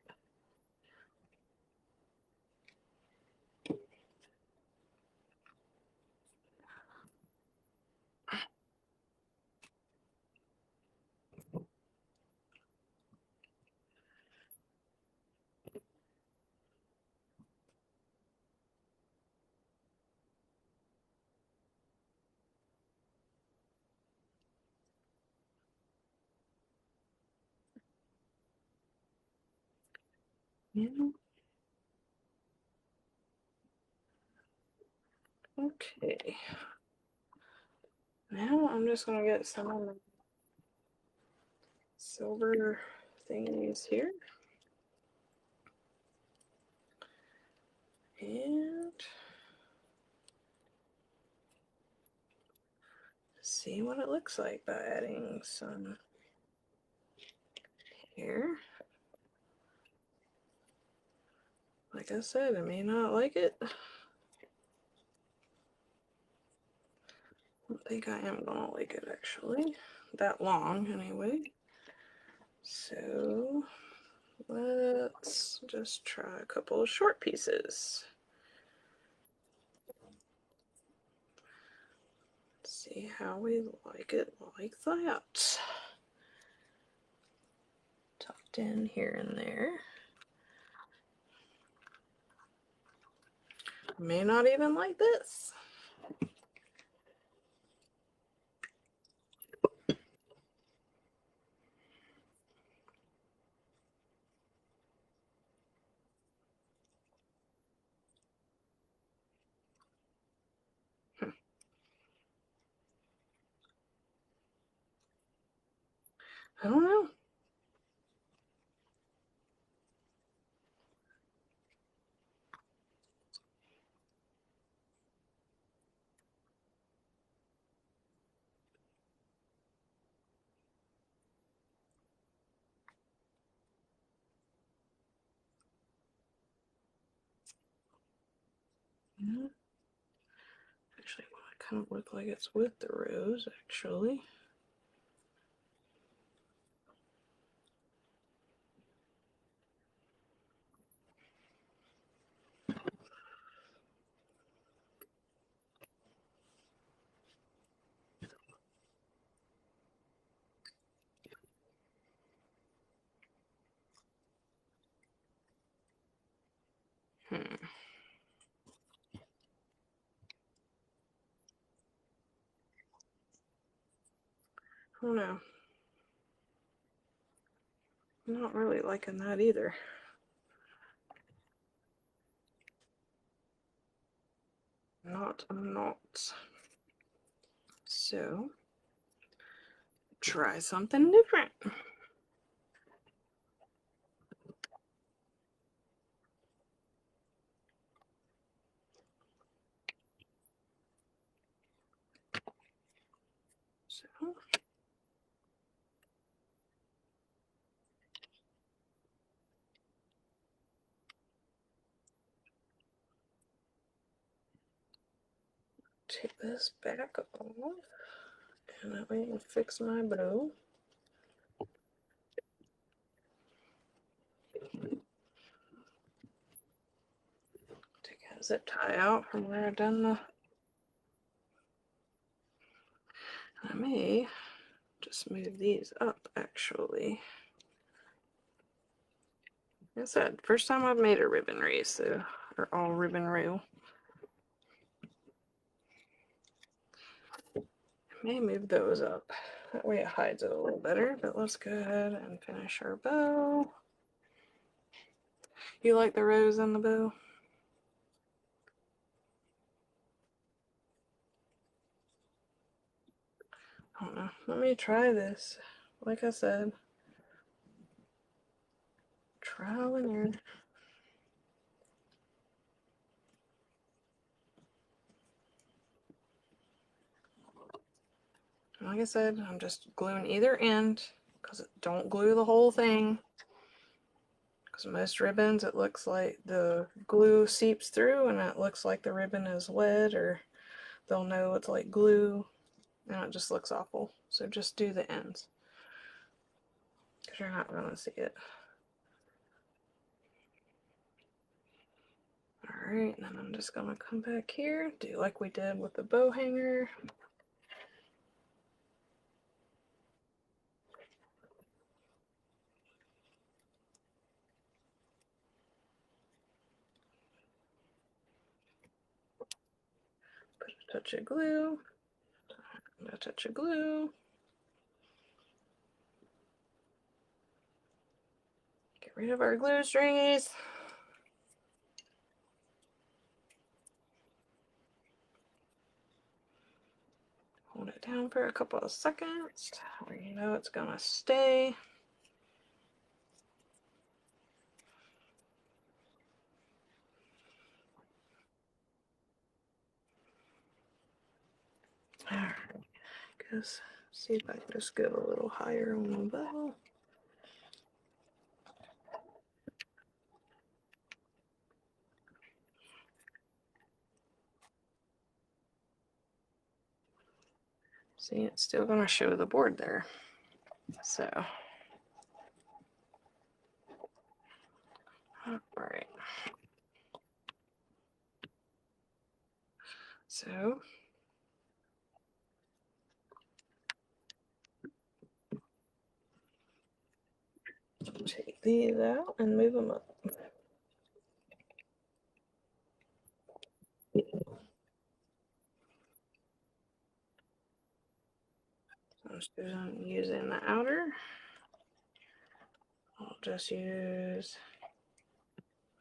Yeah. Okay. Now I'm just gonna get some of the silver thingies here. And see what it looks like by adding some here. Like I said, I may not like it. I don't think I am gonna like it actually. That long anyway. So let's just try a couple of short pieces. See how we like it like that. Tucked in here and there. May not even like this. I don't know. Yeah. Actually, well, it kind of look like it's with the rose, actually. Oh no. I'm not really liking that either. I'm not. So, try something different. So, take this back off, and that way I can fix my bow. Take a zip tie out from where I done the. I may just move these up actually. Like I said, first time I've made a ribbon wreath, so they're all ribbon reel. I may move those up. That way it hides it a little better, but let's go ahead and finish our bow. You like the rose in the bow? I don't know. Let me try this. Like I said, trial and error. Like I said, I'm just gluing either end because don't glue the whole thing. Because most ribbons, it looks like the glue seeps through and it looks like the ribbon is wet, or they'll know it's like glue and it just looks awful. So just do the ends. because you're not going to see it. Alright, and then I'm just going to come back here, do like we did with the bow hanger. Put a touch of glue, and a touch of glue. Get rid of our glue stringies. Hold it down for a couple of seconds where you know it's gonna stay. Alright, guess see if I can just go a little higher on the bow. See, it's still gonna show the board there. So, alright. So, take these out and move them up. I'm using the outer. I'll just use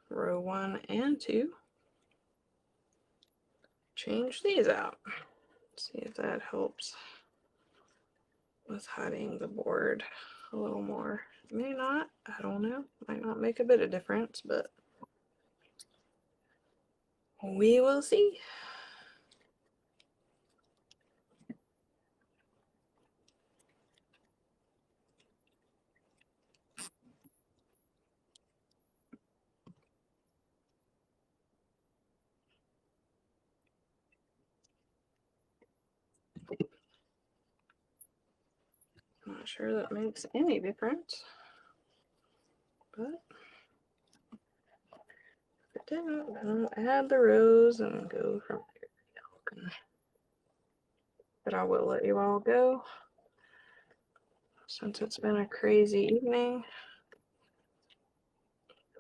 row 1 and 2. Change these out. See if that helps with hiding the board a little more. May not, I don't know. Might not make a bit of difference, but we will see. Not sure that makes any difference, but if it didn't, then I'll add the rows and go from there. But I will let you all go since it's been a crazy evening.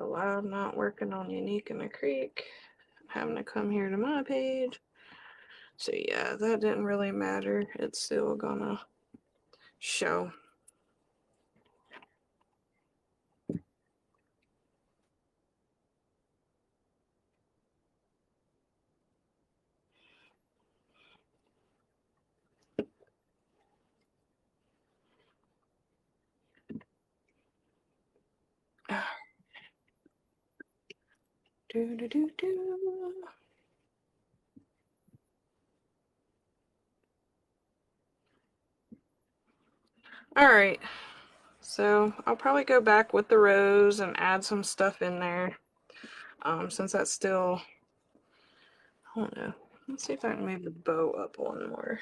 Allowed not working on Unique in the Creek, having to come here to my page. So yeah, that didn't really matter. It's still gonna show. Do do do do. All right, so I'll probably go back with the rows and add some stuff in there. Since that's still, I don't know. Let's see if I can move the bow up one more.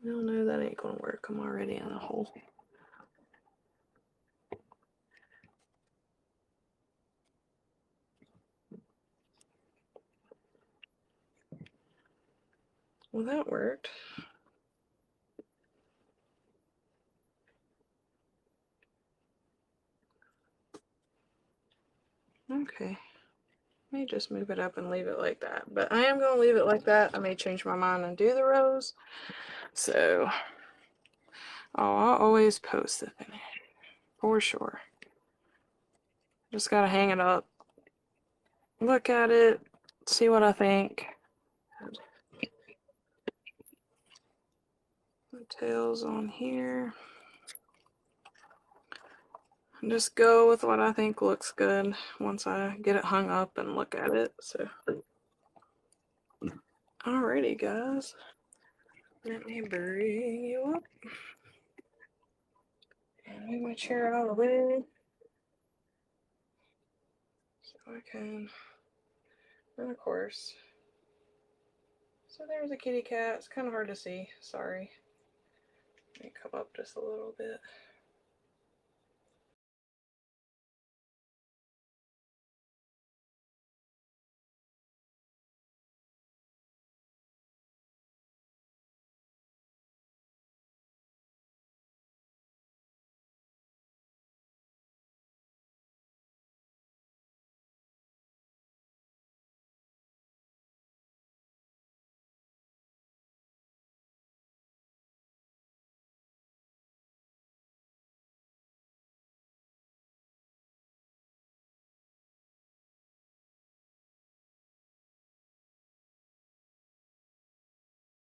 No, that ain't gonna work. I'm already in a hole. Well, that worked. Okay. I may just move it up and leave it like that. But I am going to leave it like that. I may change my mind and do the rows. So, I'll always post the finish. For sure. Just got to hang it up. Look at it. See what I think. The tails on here. And just go with what I think looks good once I get it hung up and look at it. So, alrighty, guys. Let me bring you up. And move my chair out of the way. So I can. And of course. So there's a kitty cat. It's kind of hard to see. Sorry. Let me come up just a little bit.